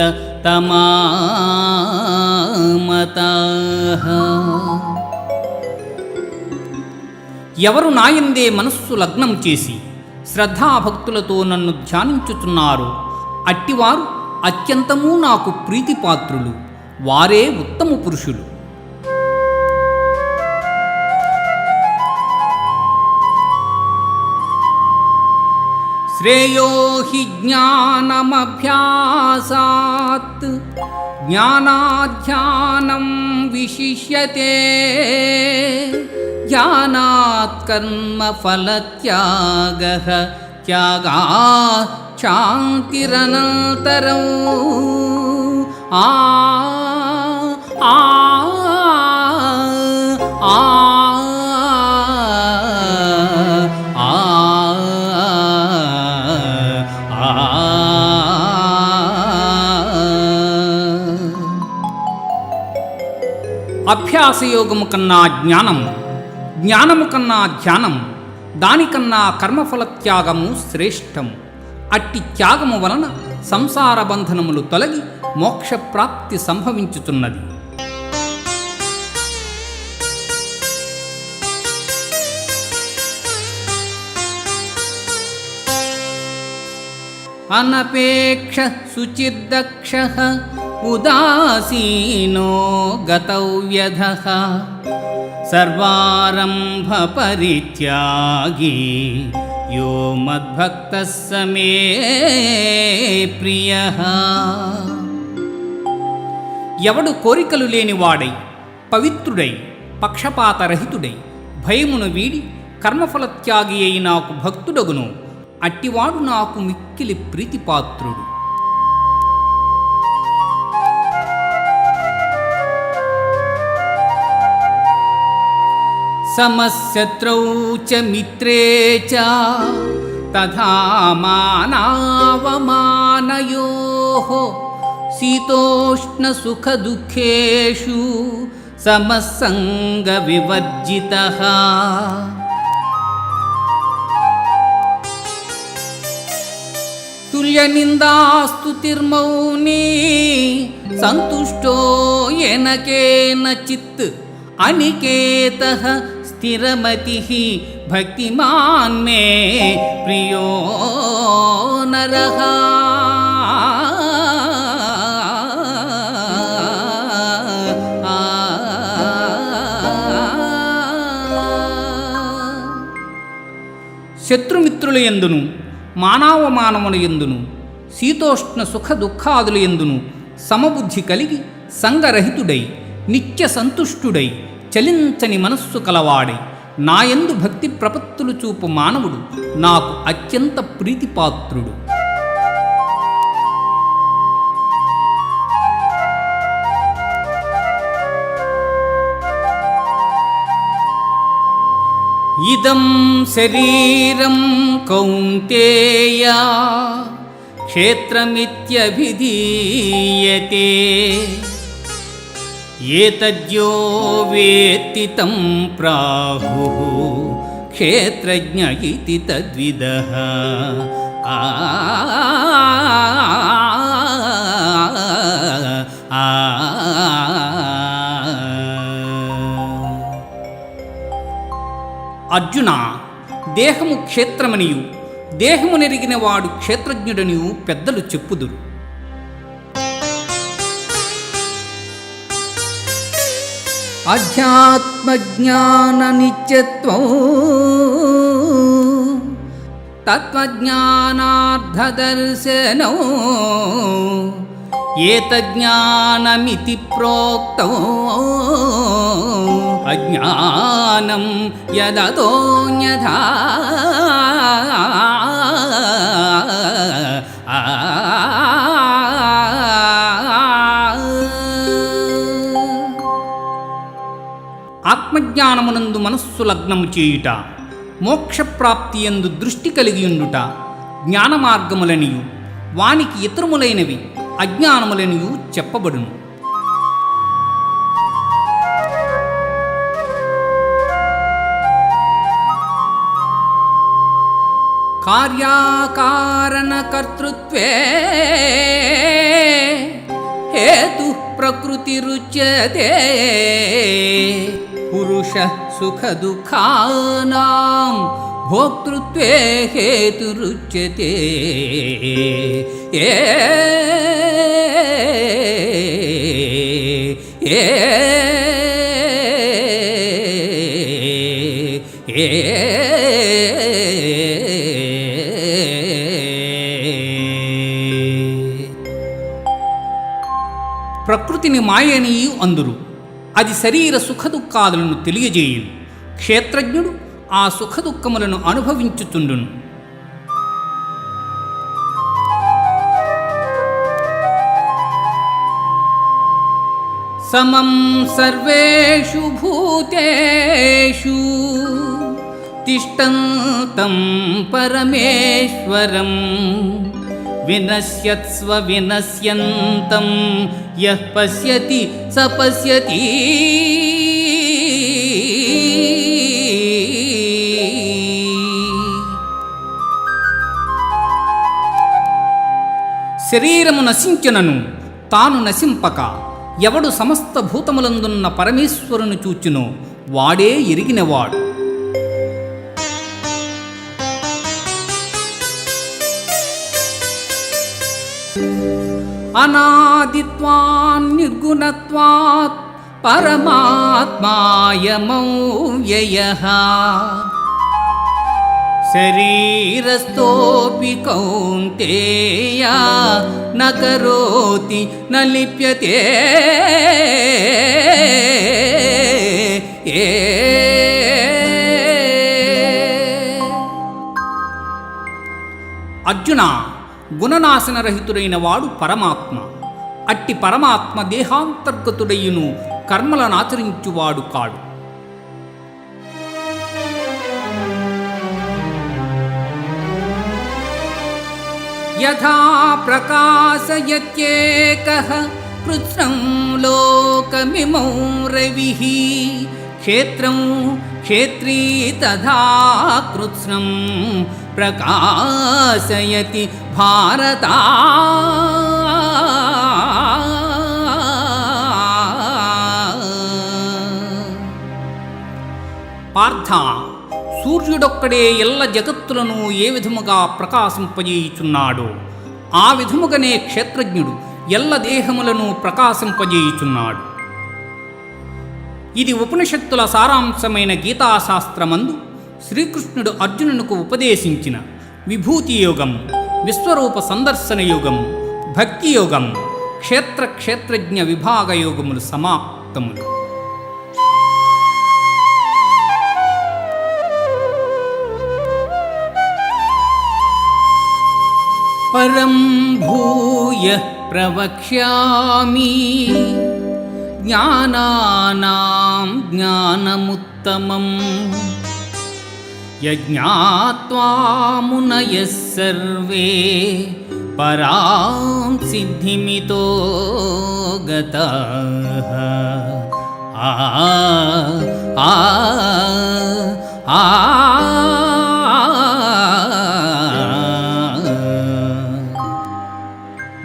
ఎవరు నాయందే మనస్సు లగ్నం చేసి శ్రద్ధాభక్తులతో నన్ను ధ్యానించుచున్నారో అట్టివారు అత్యంతమూ నాకు ప్రీతిపాత్రులు. వారే ఉత్తమ పురుషులు. శ్రేయో హి జ్ఞానమభ్యాసాత్ జ్ఞానాధ్యానం విశిష్యతే జ్ఞానాత్ కర్మఫలత్యాగః త్యాగాత్ శాంతిరనంతరం. ఆ ఆ ఆ అభ్యాసయోగము కన్నా జ్ఞానం, జ్ఞానము కన్నా ధ్యానం, దానికన్నా కర్మఫలత్యాగము శ్రేష్టము. అట్టి త్యాగము వలన సంసార బంధనములు తొలగి మోక్షప్రాప్తి సంభవించుతున్నది. అనపేక్ష శుచిర్దక్ష ఉదాసీనో గతవ్యధః సర్వారంభ పరిత్యాగి యో మద్భక్తః స మే ప్రియః. ఎవడు కోరికలు లేనివాడై పవిత్రుడై పక్షపాతరహితుడై భయమును వీడి కర్మఫలత్యాగి అయి నాకు భక్తుడగును అట్టివాడు నాకు మిక్కిలి ప్రీతిపాత్రుడు. సమశత్రౌ చ మిత్రే చ తథా మానావమానయోః శీతోష్ణ సుఖ దుఃఖేషు సమసంగ వివర్జితః. తుల్య నిందాస్తుతిర్మౌనీ సంతుష్టో येन केनचित् అనికేతః స్థిరమతిః భక్తిమాన్ మే ప్రియో నరః. శత్రుమిత్రుల యందును మానవమానముల యందును శీతోష్ణ సుఖ దుఃఖాదుల యందును సమబుద్ధి కలిగి సంగరహితుడై నిత్య సంతుష్టుడై చలించని మనస్సు కలవాడై నాయందు భక్తి ప్రపత్తులు చూపు మానవుడు నాకు అత్యంత ప్రీతిపాత్రుడు. ఇదం శరీరం కౌంతేయ క్షేత్రమిత్యభిధీయతే ఏతద్యో వేత్తి తం ప్రాహుః క్షేత్రజ్ఞ ఇతి తద్విదః. అర్జున, దేహము క్షేత్రమనియు దేహము నెరిగిన వాడు క్షేత్రజ్ఞుడనియు పెద్దలు చెప్పుదురు. అధ్యాత్మజ్ఞాన నిత్యత్వం తత్వజ్ఞానార్థదర్శనం ఏతజ్ఞానమితి ప్రోక్తం అజ్ఞానం యదతోన్యథా. ఆత్మజ్ఞానమునందు మనస్సు లగ్నము చేయుట, మోక్షప్రాప్తి యందు దృష్టి కలిగియుండుట జ్ఞానమార్గములనియు వానికి ఇతరములైనవి అజ్ఞానములనియు చెప్పబడును. కార్యాకారణకర్తృత్వే హేతు ప్రకృతిరుచ్యతే పురుష సుఖ దుఃఖానాం భోక్తృత్వే హేతురుచ్యతే. ప్రకృతిని మాయనీయు అందురు, అది శరీర సుఖదుఖాదులను తెలియజేయును. క్షేత్రజ్ఞుడు ఆ సుఖదుఖములను అనుభవించుచుండును. సమం సర్వేషు భూతేషు తిష్టంతం పరమేశ్వరం వినశ్యత్స్వ వినశ్యంతం యః పశ్యతి స పశ్యతి. శరీరము నశించునను తాను నశింపక ఎవడు సమస్త భూతములందున్న పరమేశ్వరుని చూచునో వాడే ఎరిగినవాడు. అనాదిత్వాన్ నిర్గుణత్వాత్ పరమాత్మాయమౌ వ్యయః శరీరస్థోపి కౌంతేయ న కరోతి న లిప్యతే అర్జున, గుణనాశనరహితుడైన వాడు పరమాత్మ. అట్టి పరమాత్మ దేహాంతర్గతుడయ్యును కర్మలనాచరించువాడు కాడు. యథా ప్రకాశయత్యేకః కృత్స్నం లోకమిమౌ రవిః క్షేత్రం క్షేత్రీ తథా కృత్స్నం ప్రకాశయతి భారత. పార్థ, సూర్యుడొక్కడే ఎల్ల జగత్తులను ఏ విధముగా ప్రకాశింపజేయుచున్నాడో ఆ విధముగానే క్షేత్రజ్ఞుడు ఎల్ల దేహములను ప్రకాశింపజేయుచున్నాడు. ఇది ఉపనిషత్తుల సారాంశమైన గీతాశాస్త్రమందు శ్రీకృష్ణుడు అర్జునునకు ఉపదేశించిన విభూతి యోగం, విశ్వరూప సందర్శన యోగం, భక్తి యోగం, క్షేత్రజ్ఞ విభాగ యోగములు సమాప్తములు. పరం భూయ ప్రవక్ష్యామి జ్ఞానానాం జ్ఞానముత్తమం యజ్ఞాత్వా మునయః సర్వే పరాం సిద్ధిమితో గతాః.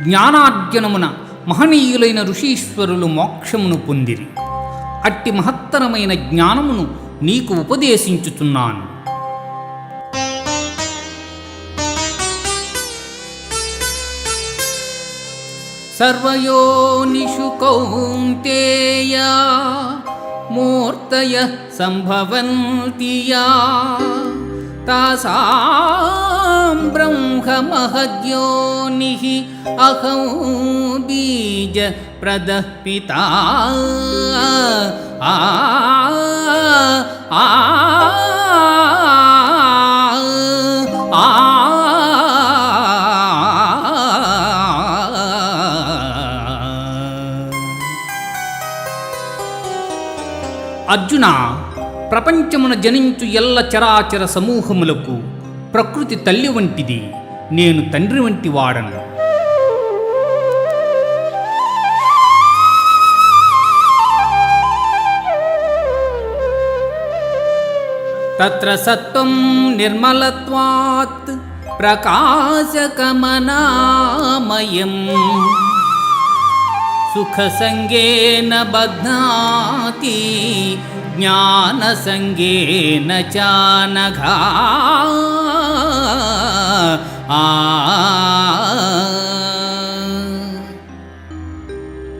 జ్ఞానార్జనమున మహనీయులైన ఋషీశ్వరులు మోక్షమును పొందిరి. అట్టి మహత్తరమైన జ్ఞానమును నీకు ఉపదేశించుచున్నాను. సర్వయోనిషు కౌంతేయ మూర్తయః సంభవంతి యా తాసాం బ్రహ్మ మహద్యోనిః అహం బీజ ప్రదః పితా. అర్జున, ప్రపంచమున జనించు ఎల్ల చరాచర సమూహములకు ప్రకృతి తల్లి వంటిది, నేను తండ్రి వంటి వాడను. తత్ర సత్వం నిర్మలత్వాత్ ప్రకాశకమనామయం సుఖసంగేన బధ్నాతి జ్ఞానసంగేన చానఘా.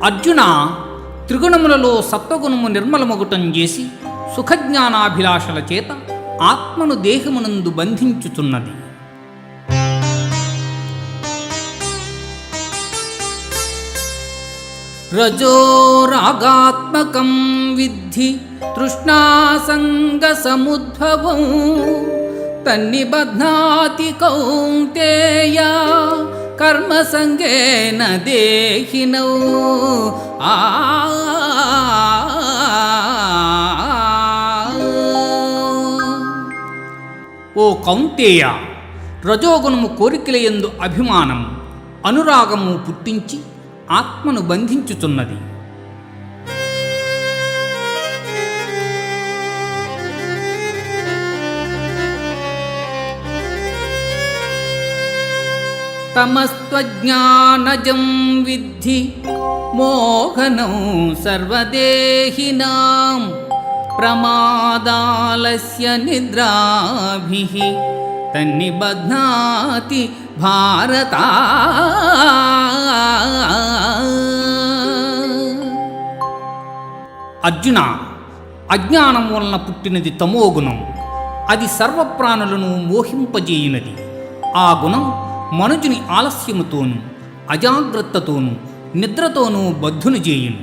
అర్జున, త్రిగుణములలో సత్వగుణము నిర్మలమగుటం చేసి సుఖజ్ఞానాభిలాషల చేత ఆత్మను దేహమునందు బంధించుచున్నది. రజో రాగాత్మకం విద్ధి తృష్ణాసంగసముద్భవం తన్నిబధ్నాతి కౌంతేయ కర్మసంగేన దేహినౌ. ఓ కౌంతేయ, రజోగుణము కోరికలయందు అభిమానం, అనురాగము పుట్టించి ఆత్మను బంధించుచున్నది. తమస్త్వజ్ఞానజం విద్ధి మోహనం సర్వదేహినాం ప్రమాదాలస్య నిద్రాభిః తన్నిబధ్నాతి భారత. అర్జున, అజ్ఞానం వలన పుట్టినది తమోగుణం, అది సర్వప్రాణులను మోహింపజేయునది. ఆ గుణం మనుజుని ఆలస్యముతోనూ అజాగ్రత్తతోనూ నిద్రతోనూ బద్ధును చేయును.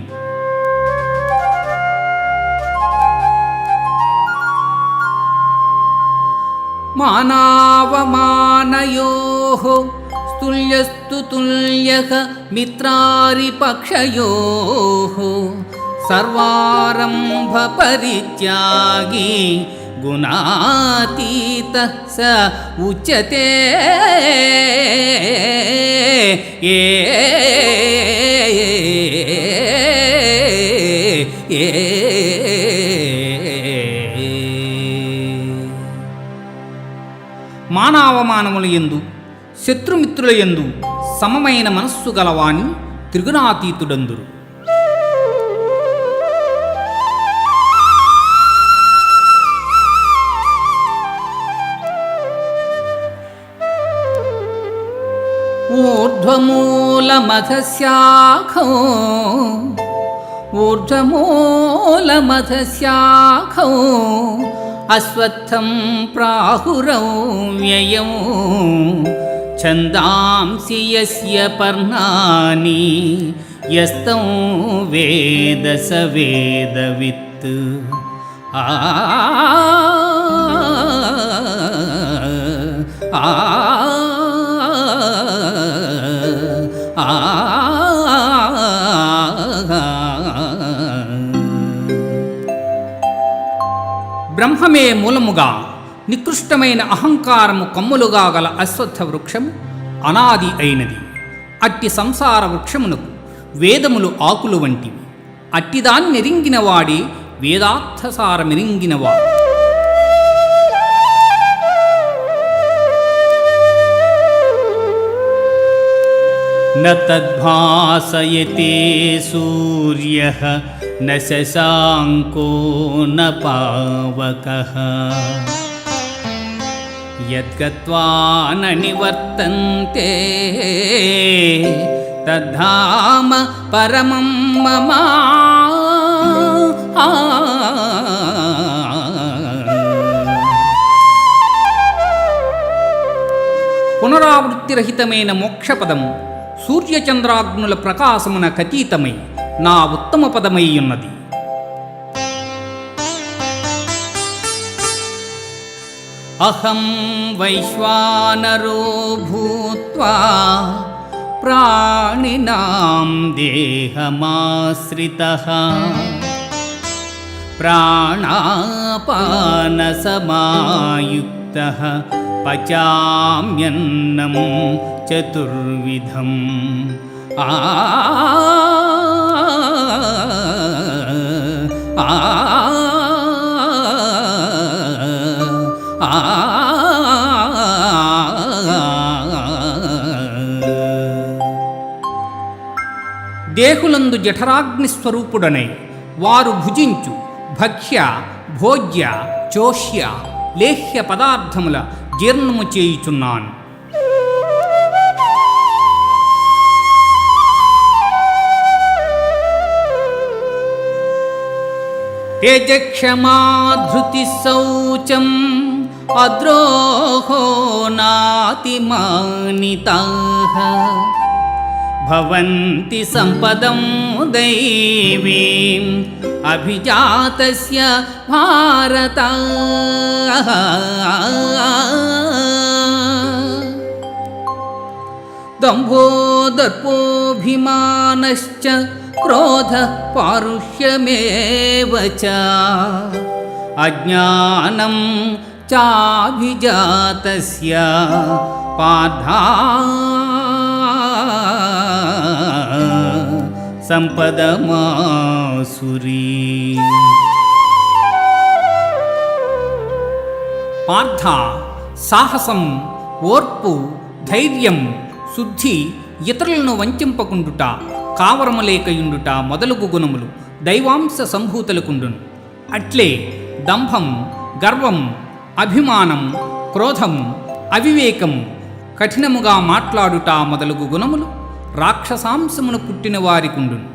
మానావమానయోః స్తుల్యస్తు తుల్యః మిత్రారిపక్షయోః సర్వారంభ పరిత్యాగి గుణాతీతః స ఉచ్యతే. మానవమానముల యందు శత్రుమిత్రుల యందు సమమైన మనస్సు గలవాని త్రిగుణాతీతుడందురు. ఊర్ధ్వమూలమధశాఖౌ అశ్వత్థం ప్రాహురవ్యయం ఛందాంసి యస్య పర్ణాని యస్తం వేద స వేదవిత్. బ్రహ్మమే మూలముగా నికృష్టమైన అహంకారము కొమ్ములుగా గల అశ్వత్థ వృక్షము అనాది అయినది. అట్టి సంసార వృక్షమునకు వేదములు ఆకులు వంటివి. అట్టిదాన్నెరింగినవాడే వేదార్థసారమెరింగినవాడు. న తద్భాసయతే సూర్యః న శశాంకో న పావకః యద్గత్వా న నివర్తంతే తద్ధామ పరమం మమ. పునరావృత్తిరహితమైన మోక్షపదము సూర్యచంద్రాగ్నుల ప్రకాశమున కతీతమై నా ఉత్తమ పదమై ఉన్నది. అహం వైశ్వానరో భూత్వా ప్రాణినాం దేహమాశ్రితః ప్రాణాపానసమాయుక్తః పచామ్యన్నం చతుర్విధం. దేహులందు జఠరాగ్నిస్వరూపుడనై వారు భుజించు భక్ష్య భోజ్య చోష్య లేహ్య పదార్థముల జీర్ణము చేయుచున్నాను. తేజక్షమాధృతి శౌచం అద్రోహో నాతిమానితాః భవంతి సంపదం దైవీం అభిజాతస్య భారత. దంభో దర్పోభిమానశ్చ క్రోధ పారుష్యమేవ చ అజ్ఞానం చాభిజాతస్య పార్థా సంపదమాసురీ. పార్థ సాహసం, ఓర్పు, ధైర్యం, శుద్ధి, ఇతరులను వంచింపకుండుట, కావరములేకయుండుట మొదలగు గుణములు దైవాంశ సంభూతులకుండును. అట్లే దంభం, గర్వం, అభిమానం, క్రోధం, అవివేకం, కఠినముగా మాట్లాడుట మొదలగు గుణములు రాక్షసాంశమును పుట్టిన వారికుండును.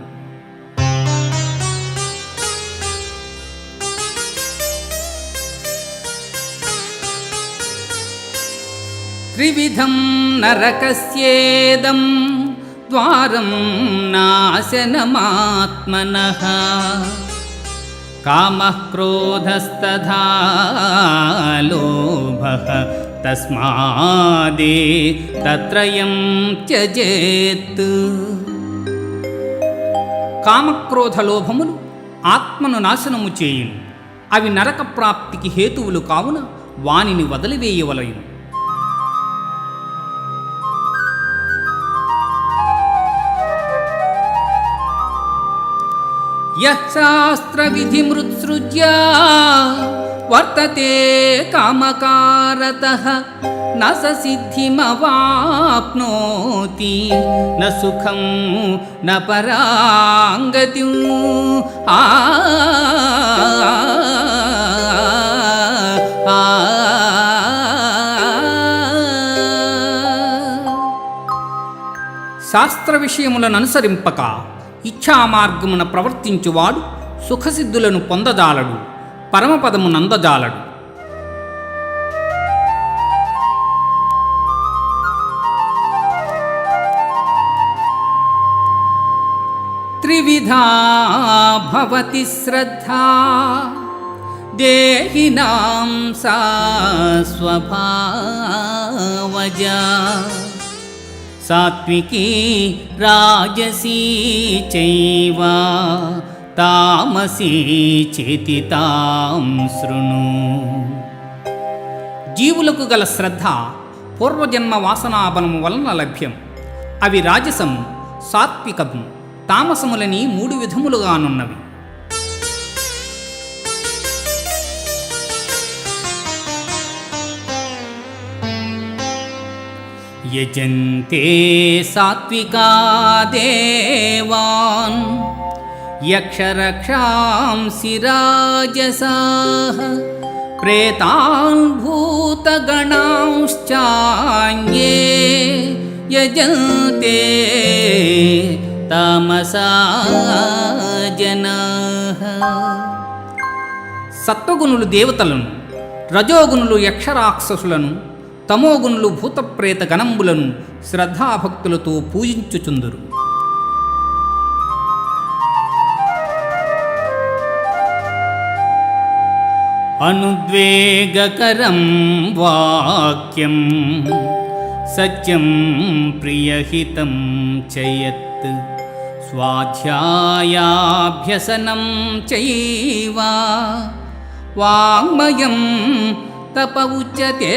త్రివిధం నరకస్యేదం ద్వారం నాశనమాత్మనః కామః క్రోధస్తథా లోభః తస్మాదే తత్రయం త్యజేత్. కామక్రోధ లోభములు ఆత్మను నాశనము చేయును. అవి నరక ప్రాప్తికి హేతువులు కావున వానిని వదిలివేయవలయును. యః శాస్త్రవిధిమృత్సృజ్య వర్తతే కామకారతః న స సిద్ధిమవాప్నోతి న సుఖం న పరాంగతిం. శాస్త్ర విషయములను అనుసరింపక ఇచ్ఛామార్గమున ప్రవర్తించువాడు సుఖసిద్ధులను పొందజాలడు, పరమపదము నందజాలడు. త్రివిధా భవతి శ్రద్ధా దేహినాం సా స్వభావజా సాత్వికీ రాజసీ చైవ తామసీ చేతి తాం శృణు. జీవులకు గల శ్రద్ధ పూర్వజన్మ వాసనాబలము వలన లభ్యం. అవి రాజసము, సాత్వికము, తామసములని 3 విధములుగానున్నవి. యజంతే సాత్వికా దేవాన్ యక్షరక్షాంసి రాజసాః ప్రేతాన్ భూతగణాంశ్చాన్యే యజంతే తామసా జనాః. సత్వగుణులు దేవతలను, రజోగుణులు యక్షరాక్షసులను, తమోగుణులు భూతప్రేత గణంబులను శ్రద్ధాభక్తులతో పూజించుచుందురు. అనుద్వేగకరం వాక్యం సత్యం ప్రియహితం చయత్ స్వాధ్యాయాభ్యసనం చైవ వాంగ్మయం తప ఉచ్యతే.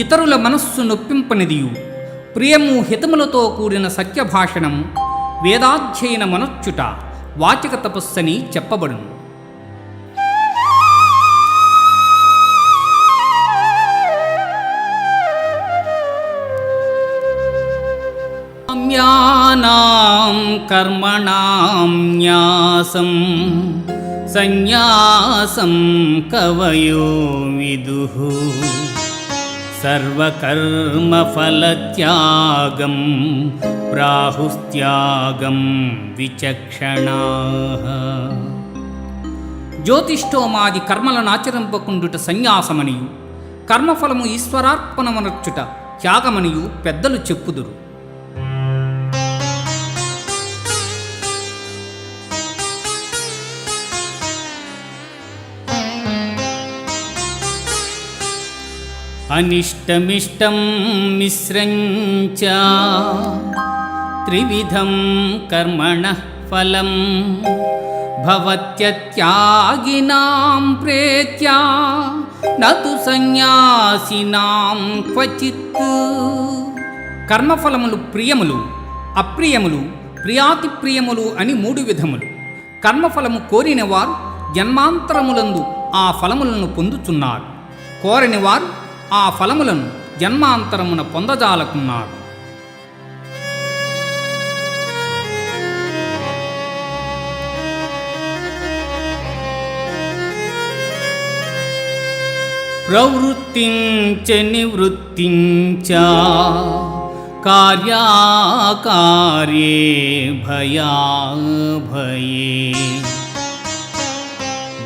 ఇతరుల మనస్సు నొప్పింపనిదియు ప్రియము హితములతో కూడిన సత్యభాషణం వేదాధ్యయన మనొచ్చుట వాచక తపస్సని చెప్పబడును. కామ్యానాం కర్మణాం న్యాసం సన్యాసం కవయో విదుః సర్వకర్మఫలత్యాగం ప్రాహుస్త్యాగం విచక్షణాః. జ్యోతిష్ఠోమాది కర్మలను ఆచరింపకుండుట సన్యాసమనియు, కర్మఫలము ఈశ్వరార్పణమనర్చుట త్యాగమనియు పెద్దలు చెప్పుదురు. అనిష్టమిష్టం మిశ్రంచ త్రివిధం కర్మణః ఫలం భవత్యత్యాగినాం ప్రేత్యా నతు సన్యాసినాం క్వచిత్. కర్మఫలములు ప్రియములు, అప్రియములు, ప్రియాతిప్రియములు అని 3 విధములు. కర్మఫలము కోరిన వారు జన్మాంతరములందు ఆ ఫలములను పొందుచున్నారు. కోరని వారు ఆ ఫలములను జన్మాంతరమున పొందజాలకున్నారు. ప్రవృత్తిం చ నివృత్తిం చ కార్యాకార్యే భయాభయే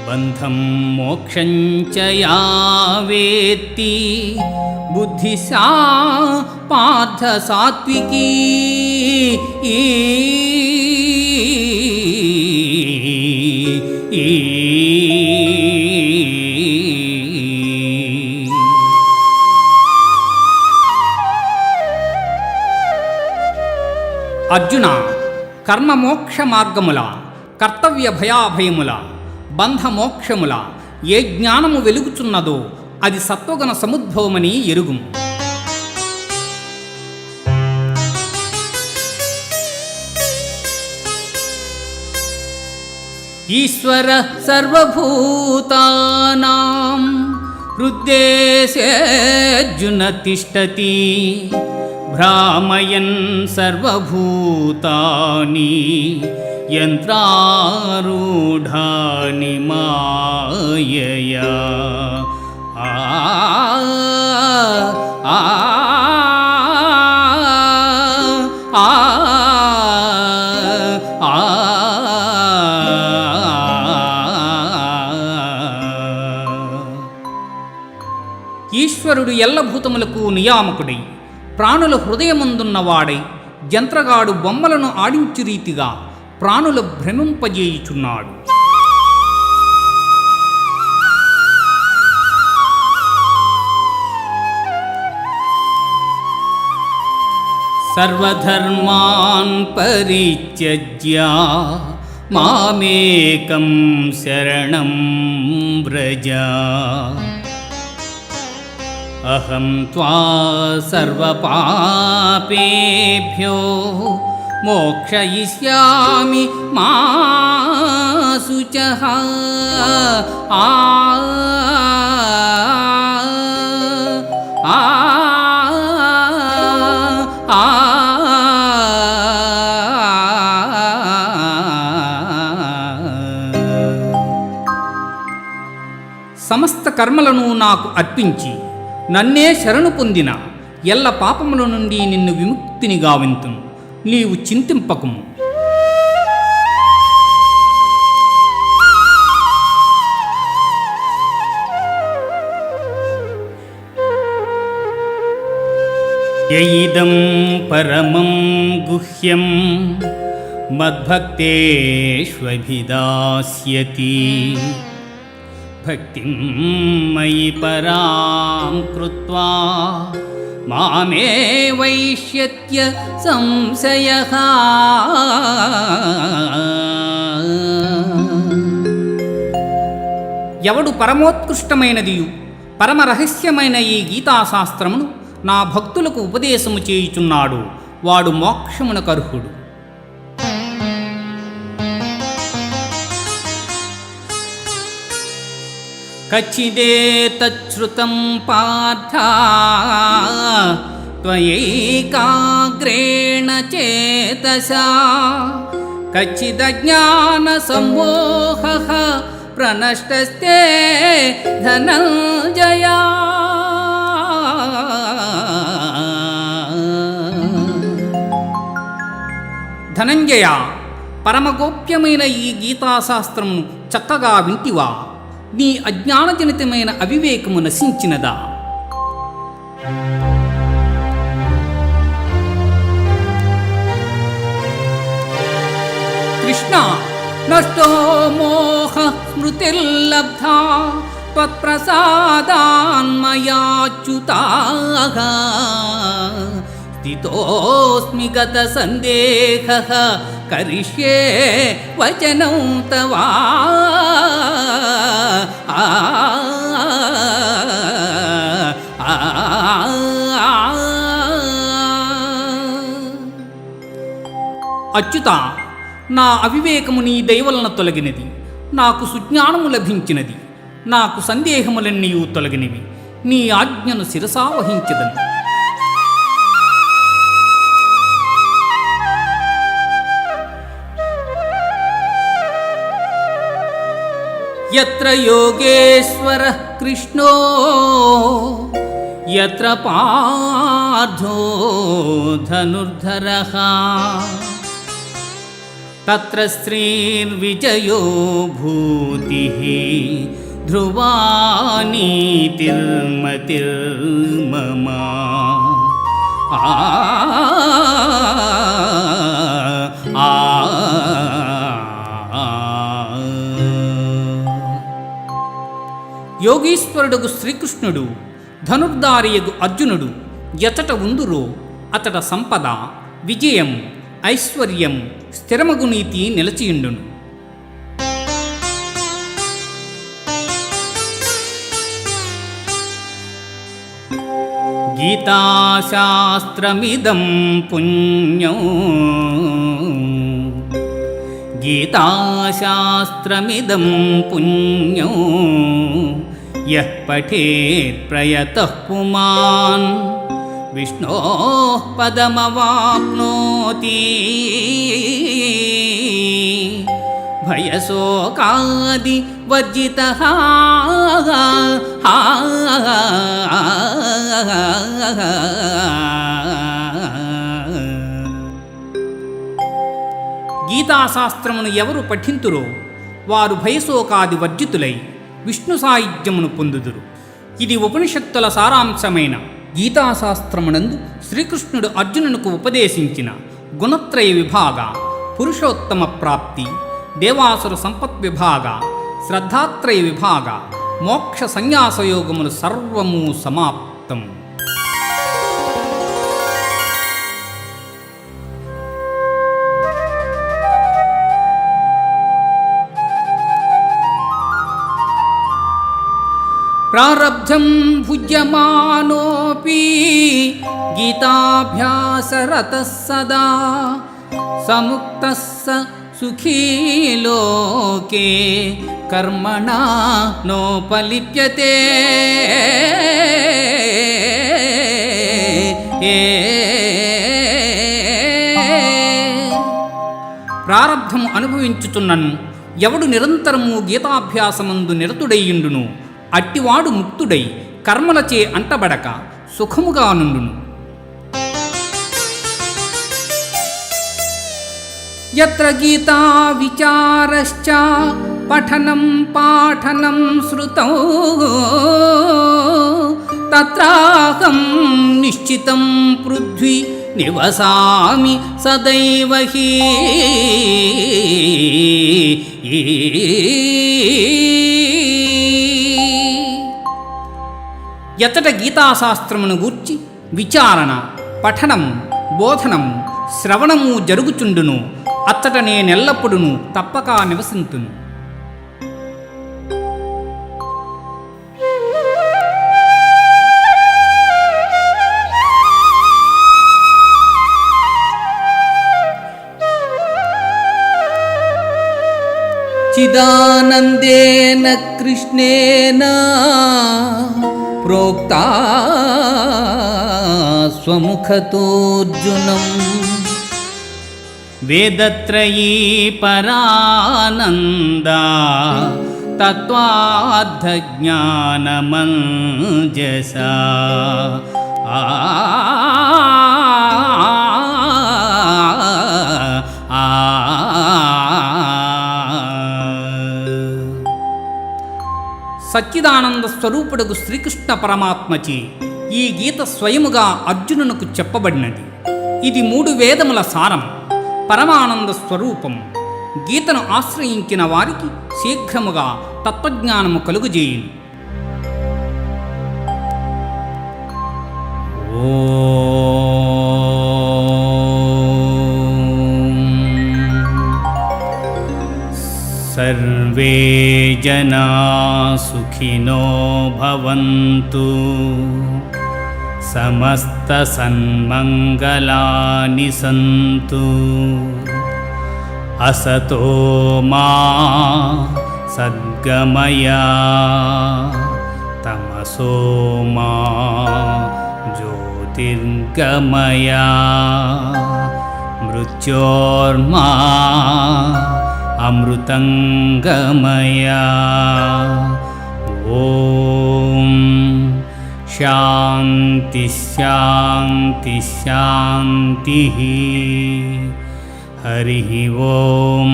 బంధం మోక్షం చ యా వేత్తి బుద్ధిశా పార్థ సాత్వికీ అర్జున, కర్మమోక్ష మార్గముల, కర్తవ్య భయాభయముల, బంధమోక్షముల ఏ జ్ఞానము వెలుగుచున్నదో అది సత్వగుణ సముద్భవమని ఎరుగుము. ఈశ్వర సర్వభూతానాం హృద్దేశేऽర్జున తిష్టతి భ్రామయన్ సర్వభూతాని యంత్రారూఢాని మాయయా. ఈశ్వరుడు ఎల్లభూతములకు నియామకుడై ప్రాణుల హృదయమందున్నవాడై జంత్రగాడు బొమ్మలను ఆడించు రీతిగా ప్రాణుల భ్రమింపజేయుచున్నాడు. సర్వధర్మాన్ పరిత్యజ్య మామేకం శరణం వ్రజ అహం త్వా సర్వపాపేభ్యో మోక్షయిష్యామి మా శుచః. సమస్త కర్మలను నాకు అర్పించి నన్నే శరణు పొందిన ఎల్ల పాపముల నుండి నిన్ను విముక్తిని గావింతును. నీవు చింతింపకుము. యయిదం పరమం గుహ్యం మద్భక్తేష్వభిదాస్యతి భక్తిం మయి పరాం కృత్వా మామే వైష్యత్య సంశయః. ఎవడు పరమోత్కృష్టమైనదియు పరమరహస్యమైన ఈ గీతాశాస్త్రమును నా భక్తులకు ఉపదేశము చేయుచున్నాడు, వాడు మోక్షమునకు అర్హుడు. కచ్చిదేతచ్ఛృతం పార్థ త్వయైకాగ్రేణ చేతసా కచ్చిదజ్ఞాన సమ్మోహః ప్రణష్టస్తే ధనంజయ. ధనంజయ, పరమగోప్యమైన ఈ గీతాశాస్త్రమును చక్కగా వింటివా? నీ అజ్ఞానజనితమైన అవివేకము నశించినదా? కృష్ణ, నష్టో మోహ స్మృతిర్లబ్ధా త్వత్ప్రసాదాన్మయాచ్యుతాః స్థితోస్మి గత సందేహః కరిష్యే వచనం తవా. అచ్యుత, నా అవివేకము నీ దయవలన తొలగినది. నాకు సుజ్ఞానము లభించినది. నాకు సందేహములన్నీ తొలగినవి. నీ ఆజ్ఞను శిరసావహించదను. యత్ర యోగేశ్వరః కృష్ణో యత్ర పార్థో ధనుర్ధరః తత్ర శ్రీర్విజయో భూతిః ధ్రువా నీతిర్మతిర్మమ. యోగీశ్వరుడుగు శ్రీకృష్ణుడు ధనుర్ధారియగు అర్జునుడు ఎచట ఉందురో అతట సంపద, విజయం, ఐశ్వర్యం, స్థిరమగు నీతి నిలచియుండును. గీతాశాస్త్రమిదం పుణ్యం గీతాశాస్త్రమిదం పుణ్యం యః పఠేత్ ప్రయతః పుమాన్ విష్ణోః పదమవాప్నోతి భయశోకాది వర్జితః. గీతాశాస్త్రమును ఎవరు పఠింతురో వారు భయశోకాది వర్జితులై విష్ణు సాయుధ్యమును పొందుదురు. ఇది ఉపనిషత్తుల సారాంశమైన గీతాశాస్త్రమునందు శ్రీకృష్ణుడు అర్జునునకు ఉపదేశించిన గుణత్రయ విభాగ, పురుషోత్తమ ప్రాప్తి, దేవాసుర సంపత్ విభాగ, శ్రద్ధాత్రయ విభాగ, మోక్ష సన్యాసయోగములు సర్వము సమాప్తం. ప్రారబ్ధం భుజ్యమానోపి గీతాభ్యాసరతః సదా సముక్తః స సుఖీ లోకే కర్మణా నోపలిప్యతే. ప్రారబ్ధము అనుభవించుచున్నను ఎవడు నిరంతరము గీతాభ్యాసమందు నిరతుడయ్యుండును అట్టివాడు ముక్తుడై కర్మలచే అంటబడక సుఖముగా నుండును. యత్ర గీతా విచారశ్చ పఠనం పాఠనం శ్రుతం తత్రాహం నిశ్చితం పృథ్వీ నివసామి సదైవ హి. ఎతట గీతాశాస్త్రమును గూర్చి విచారణ, పఠనం, బోధనం, శ్రవణము జరుగుచుండును అచ్చట నేనెల్లప్పుడును తప్పక నివసింతును. చిదానందేన కృష్ణేన ప్రోక్తా స్వముఖతోర్జునం వేదత్రయీ పరానందా తత్వార్థజ్ఞానమంజసా. సచ్చిదానంద స్వరూపుడగు శ్రీకృష్ణ పరమాత్మచే ఈ గీత స్వయముగా అర్జునునకు చెప్పబడినది. ఇది 3 వేదముల సారం, పరమానంద స్వరూపం. గీతను ఆశ్రయించిన వారికి శీఘ్రముగా తత్వజ్ఞానము కలుగుజేయును. సర్వే జనా సుఖినో భవంతు సమస్త సన్మంగళాని సంతు. అసతో మా సద్గమయ తమసో మా జ్యోతిర్గమయ మృత్యోర్మా అమృతంగమయ. ఓం శాంతి శాంతి శాంతి. హరి ఓం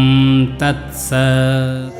తత్సత్.